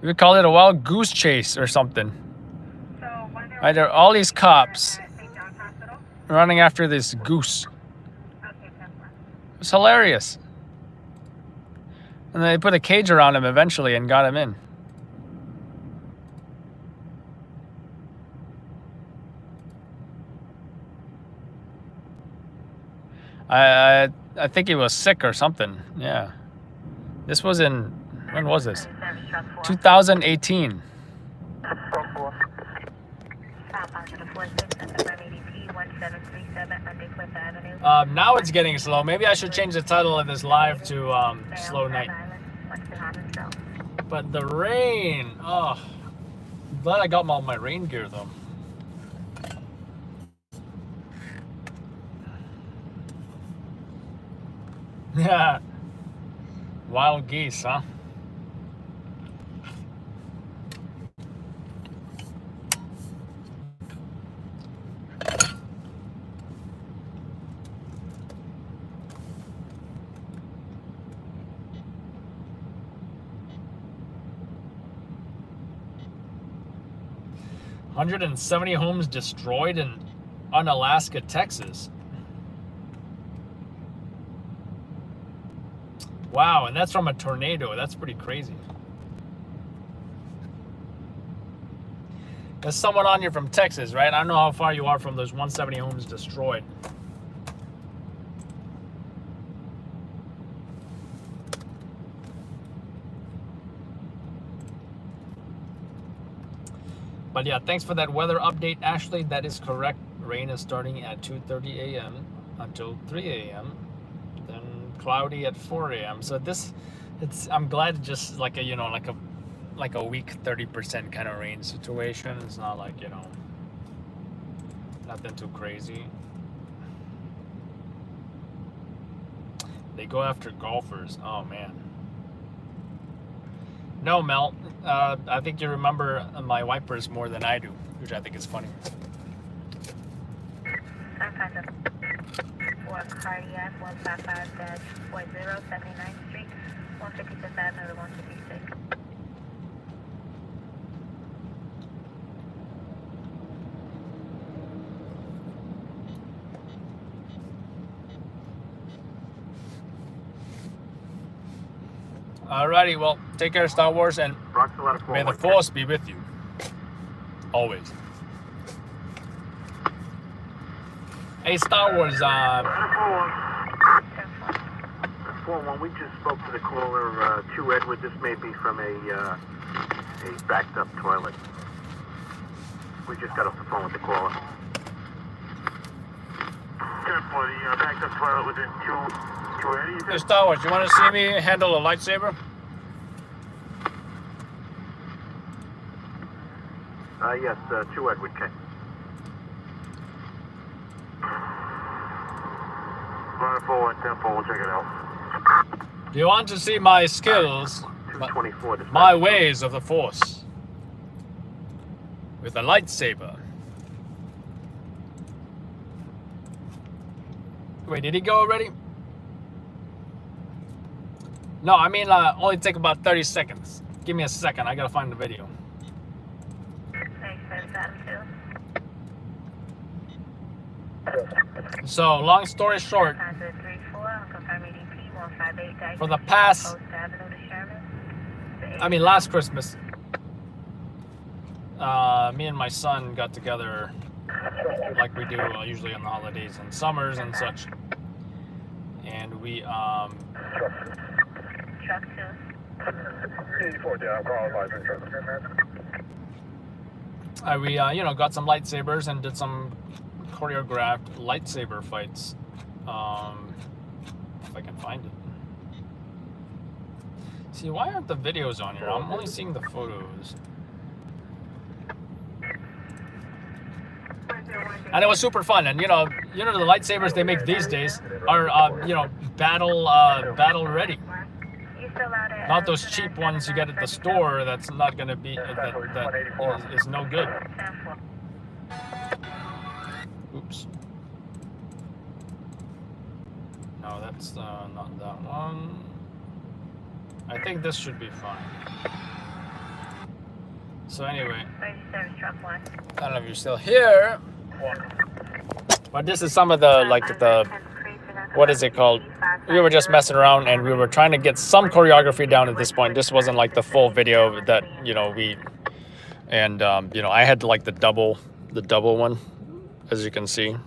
We would call it a wild goose chase or something. Right, there are all these cops running after this goose. It was hilarious. And they put a cage around him eventually and got him in. I think he was sick or something. Yeah. This was when was this? 2018. Now it's getting slow. Maybe I should change the title of this live to Slow Night. But the rain, oh, I'm glad I got all my rain gear though. Yeah, wild geese, huh? $170 homes destroyed in Unalaska, Texas. Wow, and that's from a tornado. That's pretty crazy. There's someone on here from Texas, right? I don't know how far you are from those 170 homes destroyed. But yeah, thanks for that weather update, Ashley. That is correct. Rain is starting at 2:30 a.m. until 3 a.m. Then cloudy at 4 a.m. So I'm glad it's just like a weak 30% kind of rain situation. It's not like, nothing too crazy. They go after golfers. Oh man. No, Mel. I think you remember my wipers more than I do, which I think is funny. For cardiac 155-40, 79th Street, 155th Avenue, 156. Alrighty, well, take care, Star Wars, and may the Force be with you. Always. Hey, Star Wars, 4-1, we just spoke to the caller, 2 Edward. This may be from a backed up toilet. We just got off the phone with the caller. 10-40, backed up toilet within 2 Eddie. hey, Star Wars, you want to see me handle a lightsaber? Yes, 2 Edward, K. Line 4 and 10-4, we'll check it out. Do you want to see my skills, my ways of the Force, with a lightsaber? Wait, did he go already? No, I mean, only take about 30 seconds. Give me a second, I gotta find the video. So, long story short, for the past, last Christmas, me and my son got together like we do usually on the holidays and summers and such. And we, got some lightsabers and did some choreographed lightsaber fights. If I can find it. See, why aren't the videos on here? I'm only seeing the photos. And it was super fun. And the lightsabers they make these days are battle ready. Not those cheap ones you get at the store. That's not going to be that is no good. Oops. No, that's not that one. I think this should be fine. So anyway, I don't know if you're still here, but this is some of the what is it called? We were just messing around and we were trying to get some choreography down at this point. This wasn't like the full video that I had like the double one, as you can see.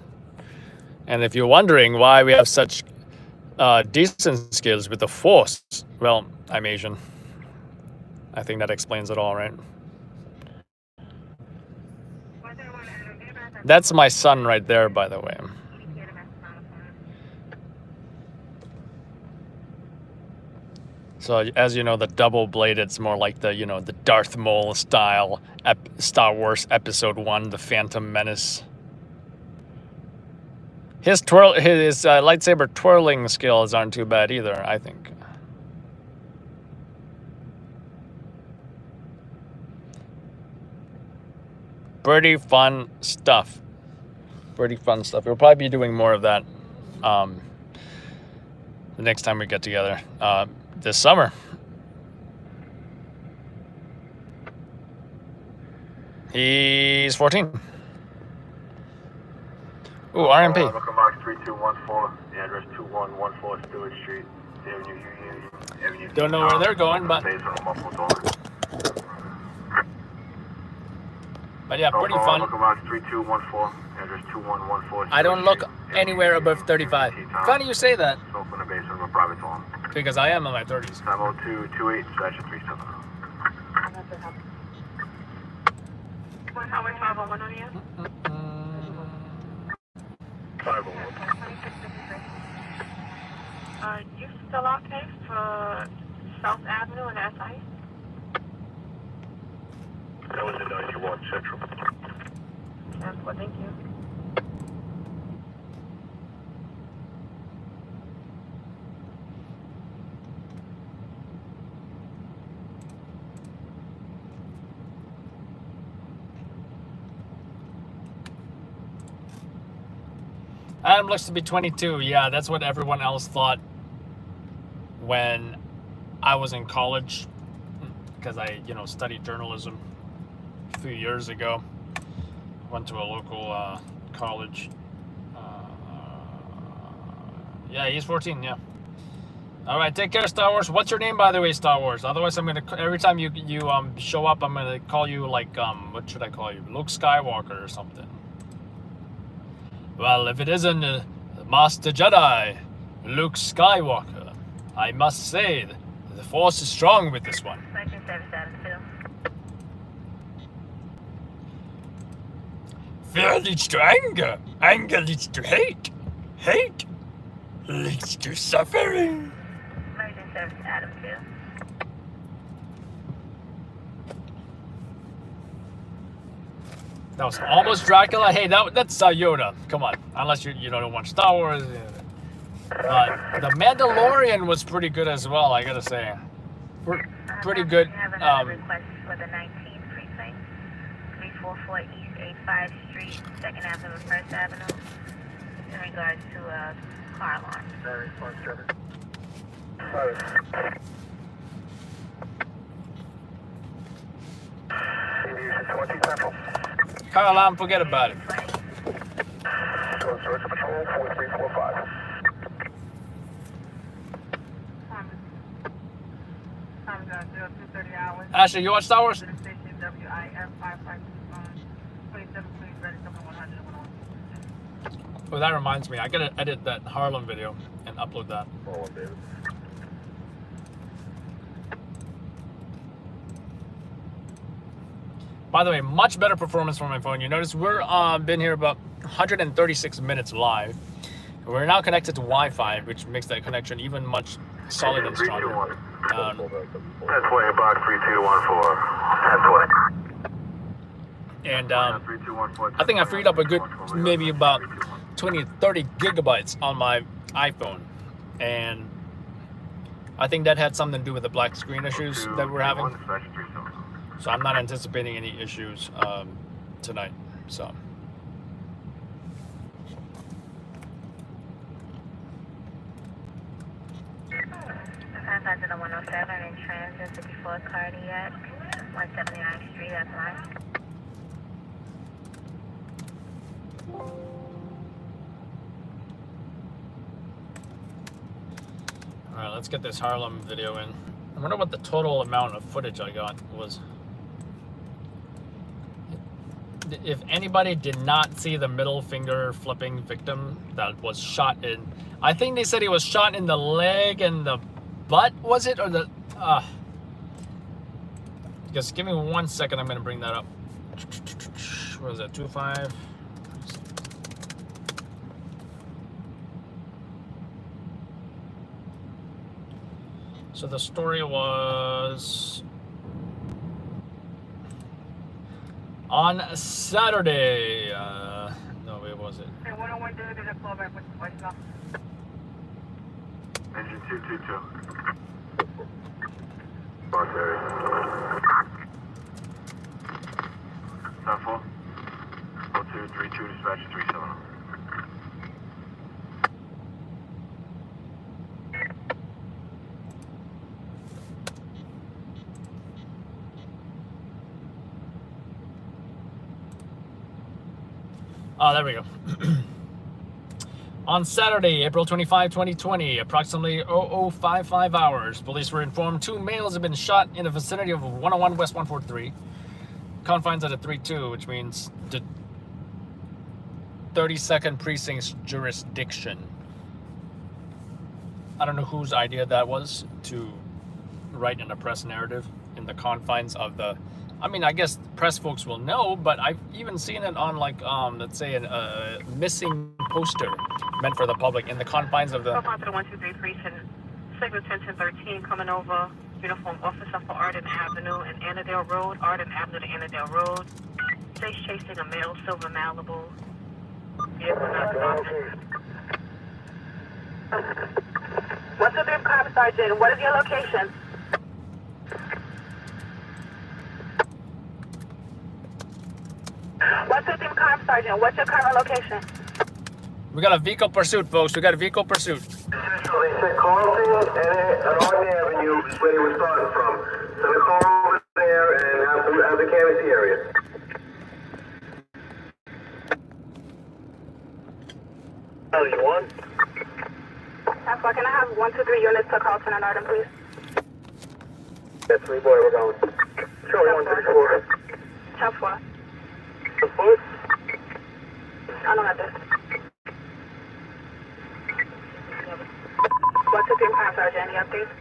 And if you're wondering why we have such decent skills with the Force, well, I'm Asian. I think that explains it all, right? That's my son right there, by the way. So as you know, the double-bladed, it's more like the the Darth Maul style Star Wars Episode 1, the Phantom Menace. His lightsaber twirling skills aren't too bad either, I think. Pretty fun stuff. We'll probably be doing more of that the next time we get together this summer. He's 14. Ooh, RMP. Local Box 3214, the address 2114 Stewart Street, Avenue. Don't know where they're going, but yeah, pretty fun. Local Box 3214, address 2114. I don't look anywhere above 35. Funny you say that. Smoke in the basement of a private home. Because I am in my 30s. 50228/37. Highway 501 on you. 501. You still okay for South Avenue and SI? That was in 91 Central. That's what, thank you. Adam looks to be 22. Yeah, that's what everyone else thought when I was in college, because I, studied journalism a few years ago. Went to a local college. Yeah, he's 14. Yeah. All right, take care, Star Wars. What's your name, by the way, Star Wars? Otherwise, I'm gonna every time you show up, I'm gonna call you like what should I call you? Luke Skywalker or something. Well, if it isn't Master Jedi, Luke Skywalker, I must say the Force is strong with this one. Section 772. Fear leads to anger. Anger leads to hate. Hate leads to suffering. Emergency service Adam 2. That was almost Dracula. Hey, that's Yoda. Come on. Unless you don't watch Star Wars. The Mandalorian was pretty good as well, I gotta say. Pretty good. I have another request for the 19th precinct. 344 East 85 Street, 2nd Avenue, 1st Avenue. In regards to a car alarm. Sorry, 47. Aviation 20 Central. Car alarm, forget about it. Go search patrol 4345. Time 0230 hours. Ashley, you watch Star Wars? Station WIF 557, please ready, 100. Oh, that reminds me. I gotta edit that Harlem video and upload that. Hold on, David. By the way, much better performance from my phone. You notice we're been here about 136 minutes live. We're now connected to Wi-Fi, which makes that connection even much solid and stronger. That's way box 3214. And I think I freed up a good maybe about 20-30 gigabytes on my iPhone, and I think that had something to do with the black screen issues that we're having. So I'm not anticipating any issues tonight. So. Contact to the 107 in transit 54 Cardiac, 179th Street, that's mine. Alright, let's get this Harlem video in. I wonder what the total amount of footage I got was. If anybody did not see the middle finger flipping victim that was shot in, I think they said he was shot in the leg and the butt, was it? Or the, just give me 1 second, I'm gonna bring that up. What was that, 25? So the story was on Saturday. No, wait, was it? Hey, 101 did a callback with the voice off. Engine 222. Box area. Stop 4. 0232, dispatch 370. Oh, there we go. On Saturday, April 25, 2020, approximately 0055 hours, police were informed 2 males have been shot in the vicinity of 101 West 143, confines of the 32, which means the 32nd Precinct's jurisdiction. I don't know whose idea that was to write in a press narrative in the confines of the I mean, I guess press folks will know, but I've even seen it on like, let's say a missing poster meant for the public in the confines of the... So far to the 123 Signal 1013 coming over, uniform officer for Arden Avenue and Annandale Road, Arden Avenue to Annandale Road. Stays chasing a male silver Malibu. Vehicle not stopping. 123 Crime Sergeant, what is your location? Sergeant, what's your current location? We got a vehicle pursuit, folks. We got a vehicle pursuit. They said Carlton and Arden Avenue is where they were starting from. So they call over there and have the canvass area. Oh, you want? That's why. Can I have 123 units to Carlton and Arden, please? That's 3 boy, we're going. Sure, 134. Chop 4. The foot? I don't have this. 123 Crime Sergeant, any updates?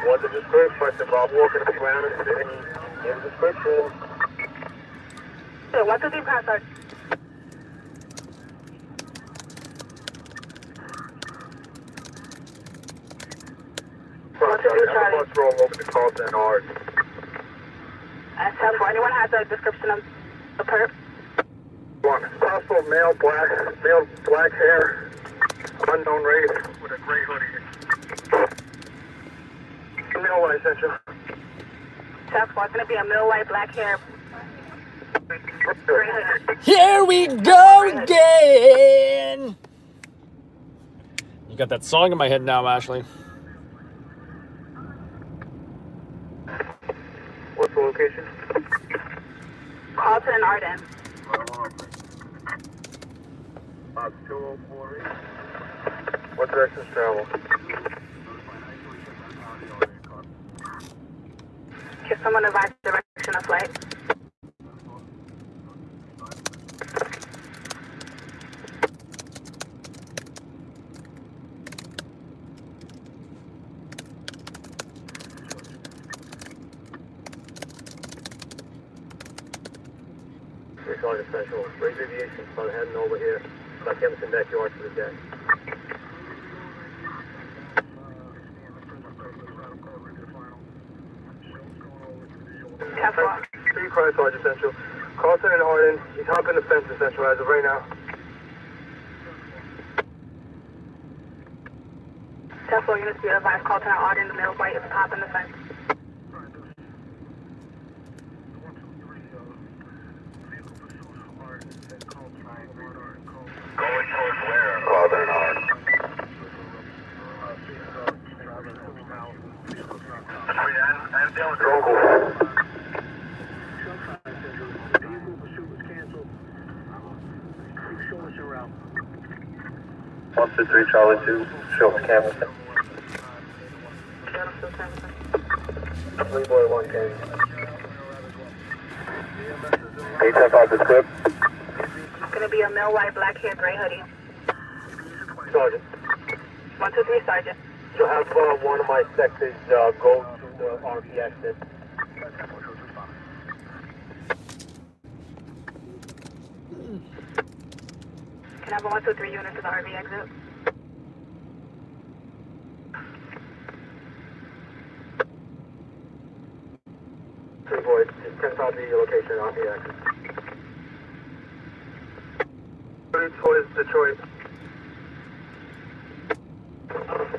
What's the description? Bob walking around and give the description. Yeah, 123 Crime Sergeant. Have a bus roll over to Carlton and Arden. And tell for anyone has a description of the perp? Possible male black hair, unknown race, with a gray hoodie. Male white, essential. Tell for it's going to be a male white black hair. Gray hoodie. Here we go again! You got that song in my head now, Ashley. What's the location? Carlton and Arden. 204. What direction's travel? Can someone advise direction of flight? Sergeant Special, Raise Aviation, started heading over here. Like Emerson backyard to the deck. Three Crime Sergeant Central. Carlton and Arden, he's hopping the fence Central as of right now. Tesla units be advised Carlton and Arden, the male white is popping the fence. Going towards where? Carlton and Arden. One, 2, 3, Charlie 2, show us canvassing. 3 boy 1 K. 875 the script. It's going to be a male white black hair gray hoodie. Sergeant. 123 Sergeant. You'll have one of my sectors go to the RP exit. Can I have a 123 unit to the RV exit? Three boys, just 10 the location RP exit. Towards Detroit.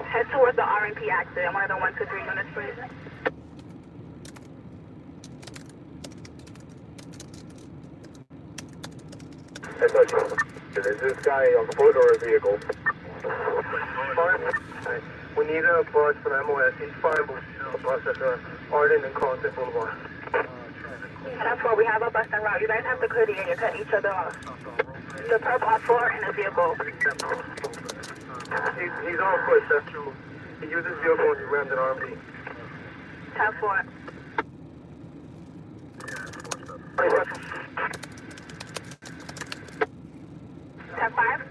Head towards the RMP exit. I wanted the 123 units, please. Is this guy on foot or a vehicle? Fine. We need a bus for the MOS. He's fine, but we need a bus at Arden and Carlton Boulevard. That's why we have a bus en route. You guys have to clear the area, cut each other off. The perp on 4 and a vehicle. He's on foot, that's true. He used his vehicle when he rammed an RMP. Tap 4. Tap 5.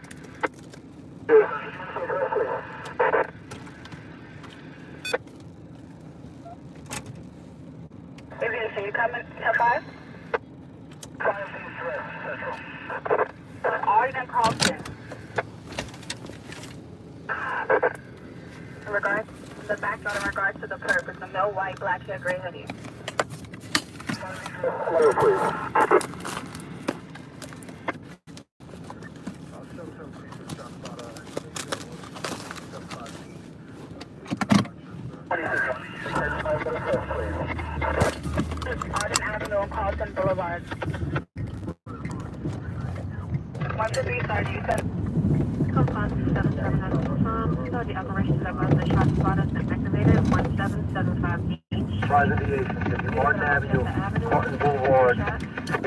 Can you come in 10-5? Arden and Carlton. In regards to the background, in regards to the perp, it's a male white, black hair, gray hoodie. Arden Avenue, Carlton Boulevard. 123, sorry, you said. Compound 779, so the operations of both the shots spotted and activated 1775 each. Private aviation, this is Martin Avenue, Carlton Boulevard,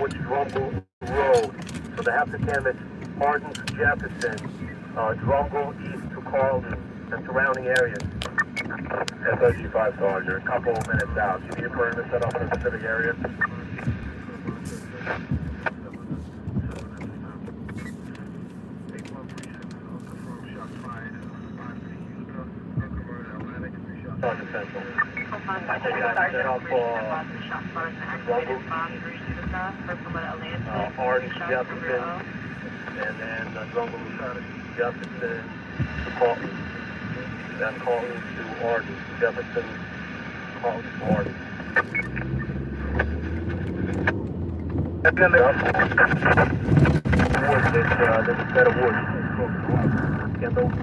which is Rumble Road. So they have to canvas Martin to Jefferson, Drumble east to Carlton and surrounding areas. SOG5 Sergeant, a couple of minutes out. Do you need a perimeter set up in a specific area? Sergeant Central. Arden, Jefferson, and then Drumble, Jefferson to Carlton. Then Carlton to Arden, Jefferson, Carlton to Arden. And then there's a set of woods. Get those ones.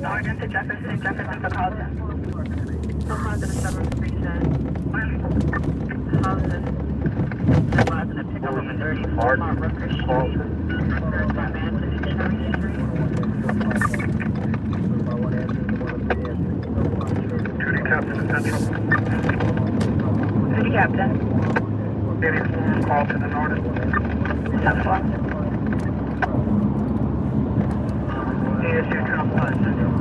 Arden to Jefferson, Jefferson to Carlton. So far to the 7th precinct. Houses. That was in a pickup of a 34 Mount Rucker Street. Third time Anthony Cherry Street. Duty Captain Central. Duty Captain. Carlton and Arden. 10-4. ASU Trump Line Central.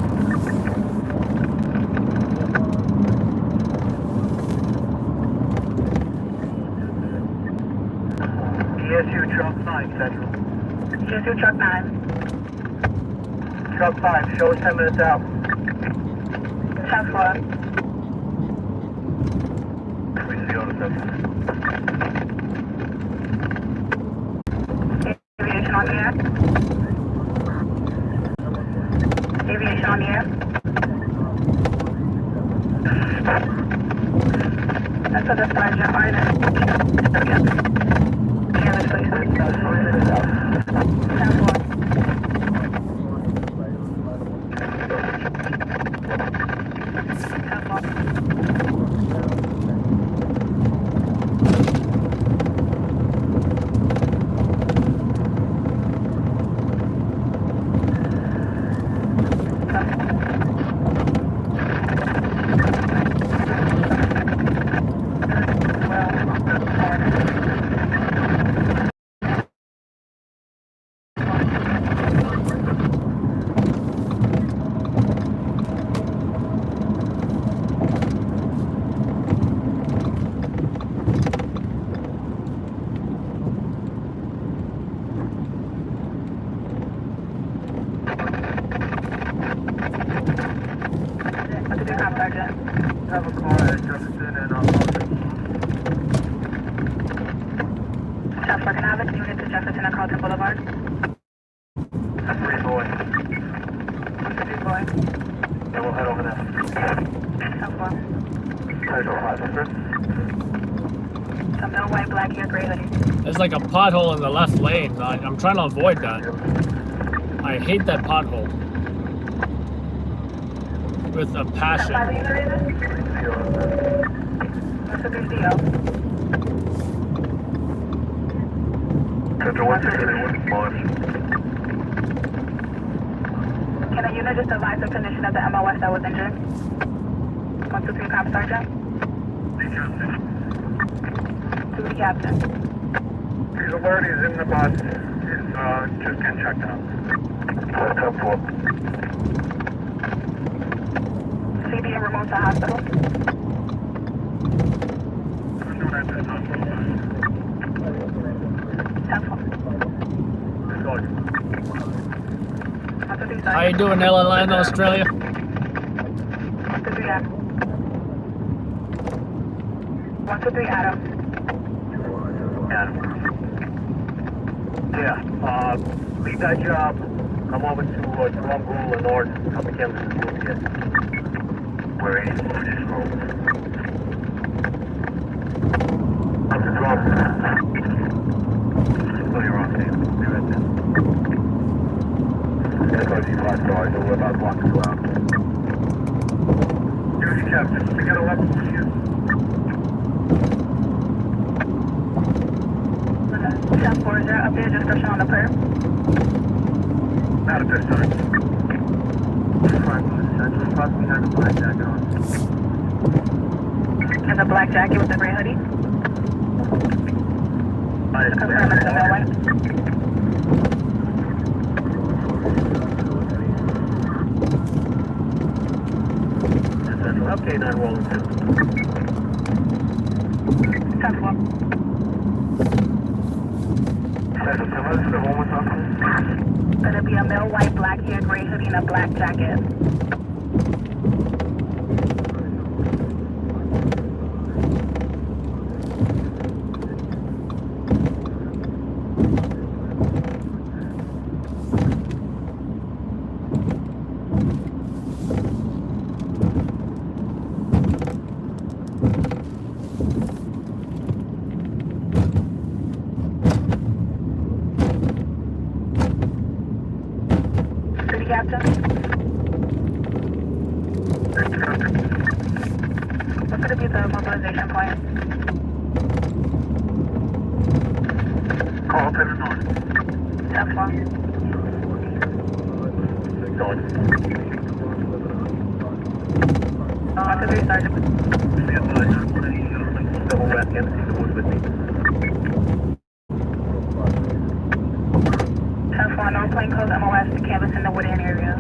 ESU Truck 9 Central. ESU Truck 9. Truck 5, show us 10 minutes out. 10-4. We see on the Central. Aviation on the air. Aviation on the air. That's what the Sergeant Arden. Canvas, please. 10-4. Have a car at Jefferson and South Forkin Avenue, unit to Jefferson and Carlton Boulevard. That's 3 boy. What's the 3 boy? Then we'll head over there. 10-4. Title 500. Some no white, black hair, gray hoodie. There's like a pothole in the left lane. I'm trying to avoid that. I hate that pothole. With a passion. What's the big deal? Central 161, launch. Can a unit just advise the condition of the MOS that was injured? 123 Cop Sergeant. Duty Captain. He's alert, he's in the bus. He's just getting checked out. CD and remote to hospital. How you doing, LLN Australia? 123 Adam. 123 Adam. Yeah, leave that job. Come over to Drum Ghoul and North. Come to Kansas City. We're 84 this road. Come to Drum. Oh, you're on tape. Be right there. Yeah, close you 5 cars, so we're about 1 to 2 out. Here's your captain. We got a weapon for you. 10-4, is there an updated description on the player? Not at this time. Central possibly has a black jacket on. And the black jacket with the gray hoodie? Confirm it's the male white. Central, okay, 9 rolling 2. 10-4. Gonna be a male white, black hair, gray hoodie, and a black jacket. City captain? What's gonna be the mobilization point? Call 10 and 9. 10-4. Going. 123 Sergeant. Double west, Kansas City, the woods with me. 10-4, no plainclothes MOS canvassing the Woodend area.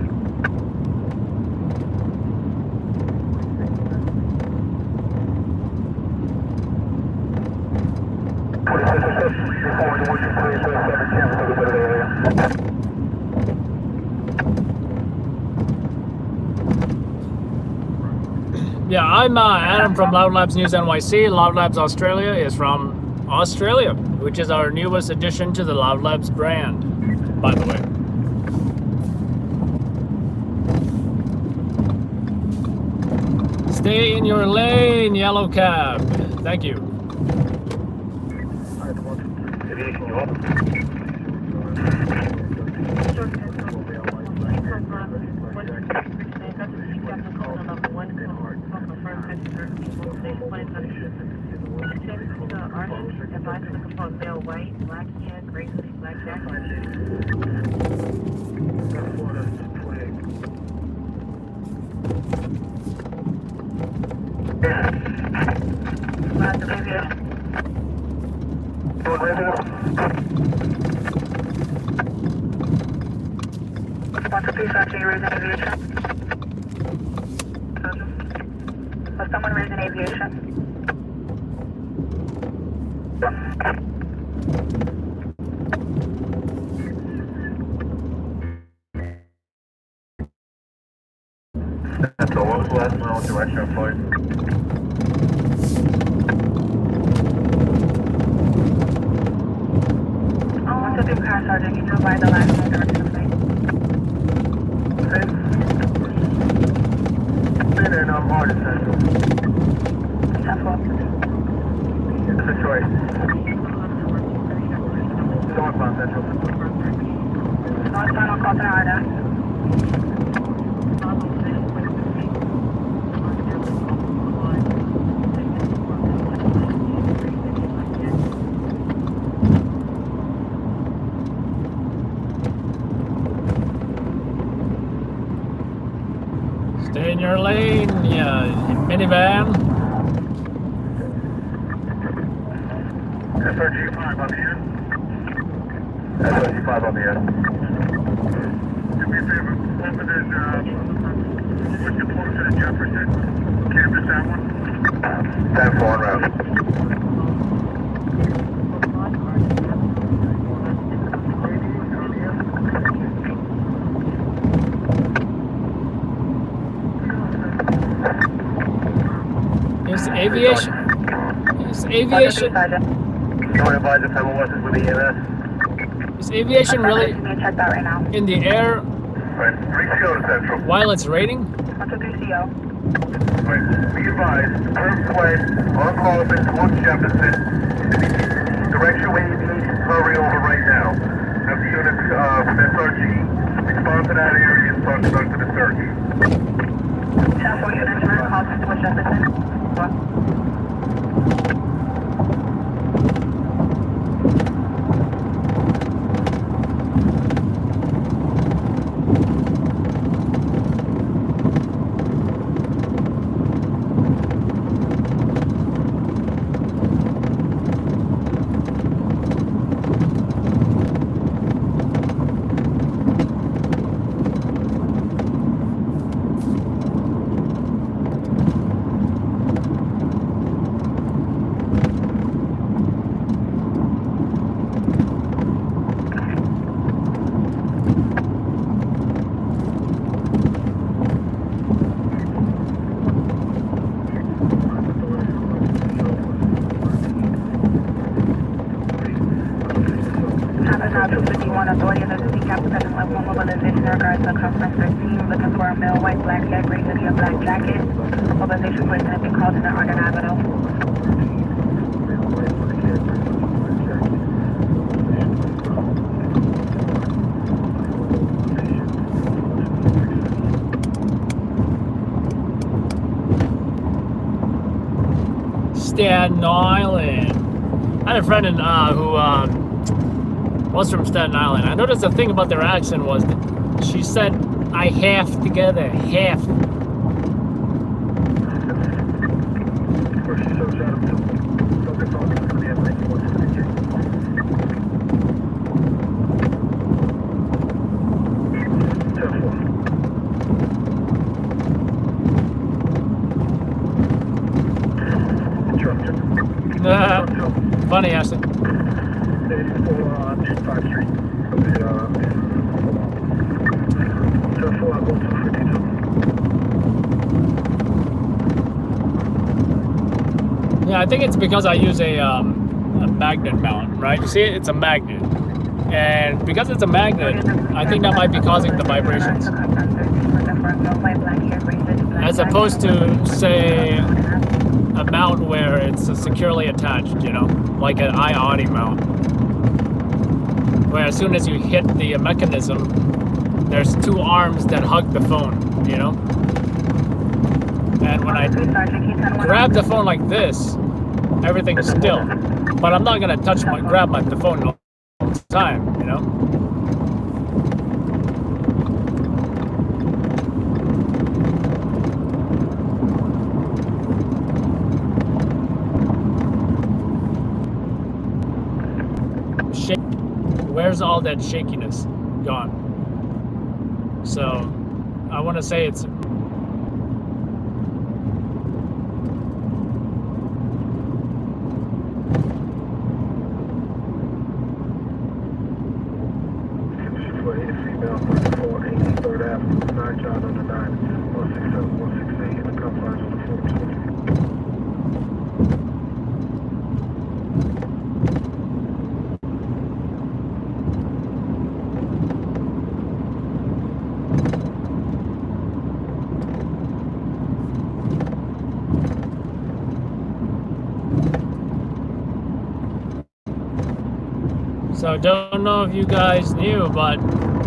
Yeah, I'm Adam from Loud Labs News NYC. Loud Labs Australia is from Australia, which is our newest addition to the Loud Labs brand, by the way. Stay in your lane, yellow cab. Thank you. Male white, black hair, gray hoodie, black jacket. Was someone raising aviation? So what was the last mile direction flight? What's the big car, Sergeant? Can you provide the last mile direction flight? Been in hard essential. 10-4. It's a choice. Northbound Central. Northbound on Colton Arda. Stay in your lane, yeah, minivan. SRG 5 on the end. SRG 5 on the end. me a favor. Over there's, what's your close to the Jefferson? Canvas that one. 10-4 en route. Is aviation? Is aviation? Don't advise if Pebble was with the EMS. Is aviation really Check that right now. in the air Right, 3CO to Central. while it's raining? 123CO. Right, be advised, curve sway, on Harlem towards Jefferson. Directional aviation hurry over right now. Have the units from SRG respond to that area and start conducting a search. 10-4 units, turn calls towards Jefferson. Authority of the city capital present level 1 mobilization in regards to a conference 13, looking for a male, white, black hair, green hoodie, a black jacket. Mobilization person has been called in an Arden Avenue. Staten Island. I had a friend in, who was from Staten Island. I noticed the thing about their accent was that she said, I have together, half. Funny, Ashley. Yeah, I think it's because I use a magnet mount, right? You see it? It's a magnet. And because it's a magnet, I think that might be causing the vibrations. As opposed to, say, a mount where it's securely attached, you know, like an IOTI mount, where as soon as you hit the mechanism, there's two arms that hug the phone, you know. And when I grab the phone like this, everything is still, but I'm not gonna grab the phone all the time, you know. Where's all that shakiness gone? So I want to say it's so don't know if you guys knew, but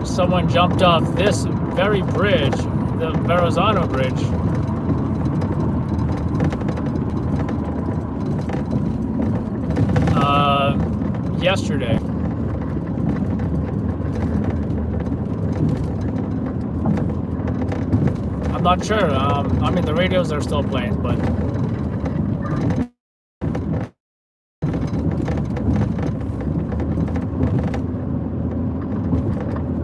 someone jumped off this very bridge, the Verrazzano bridge. Yesterday. I'm not sure. I mean, the radios are still playing, but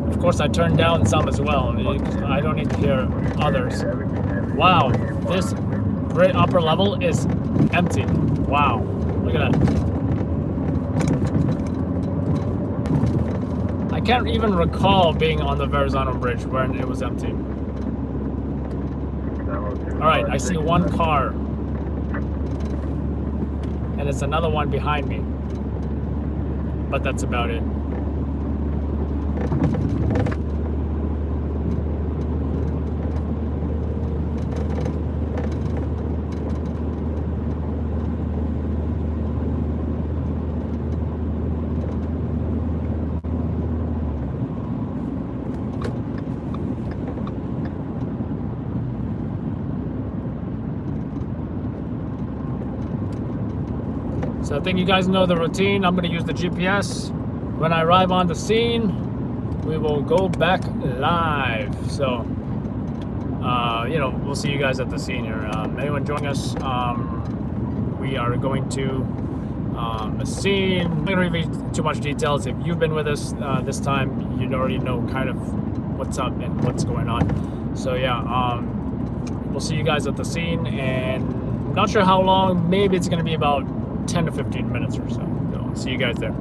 of course, I turned down some as well. I don't need to hear others. Wow, this upper level is empty. Wow, look at that. I can't even recall being on the Verrazzano bridge when it was empty. Alright, I see one car. And it's another one behind me. But that's about it. So I think you guys know the routine. I'm going to use the GPS. When I arrive on the scene, we will go back live. So, you know, we'll see you guys at the scene here. Anyone joining us? We are going to a scene. I'm not going to reveal too much details. If you've been with us this time, you already know kind of what's up and what's going on. So yeah, we'll see you guys at the scene, and not sure how long. Maybe it's going to be about 10 to 15 minutes or so. So see you guys there.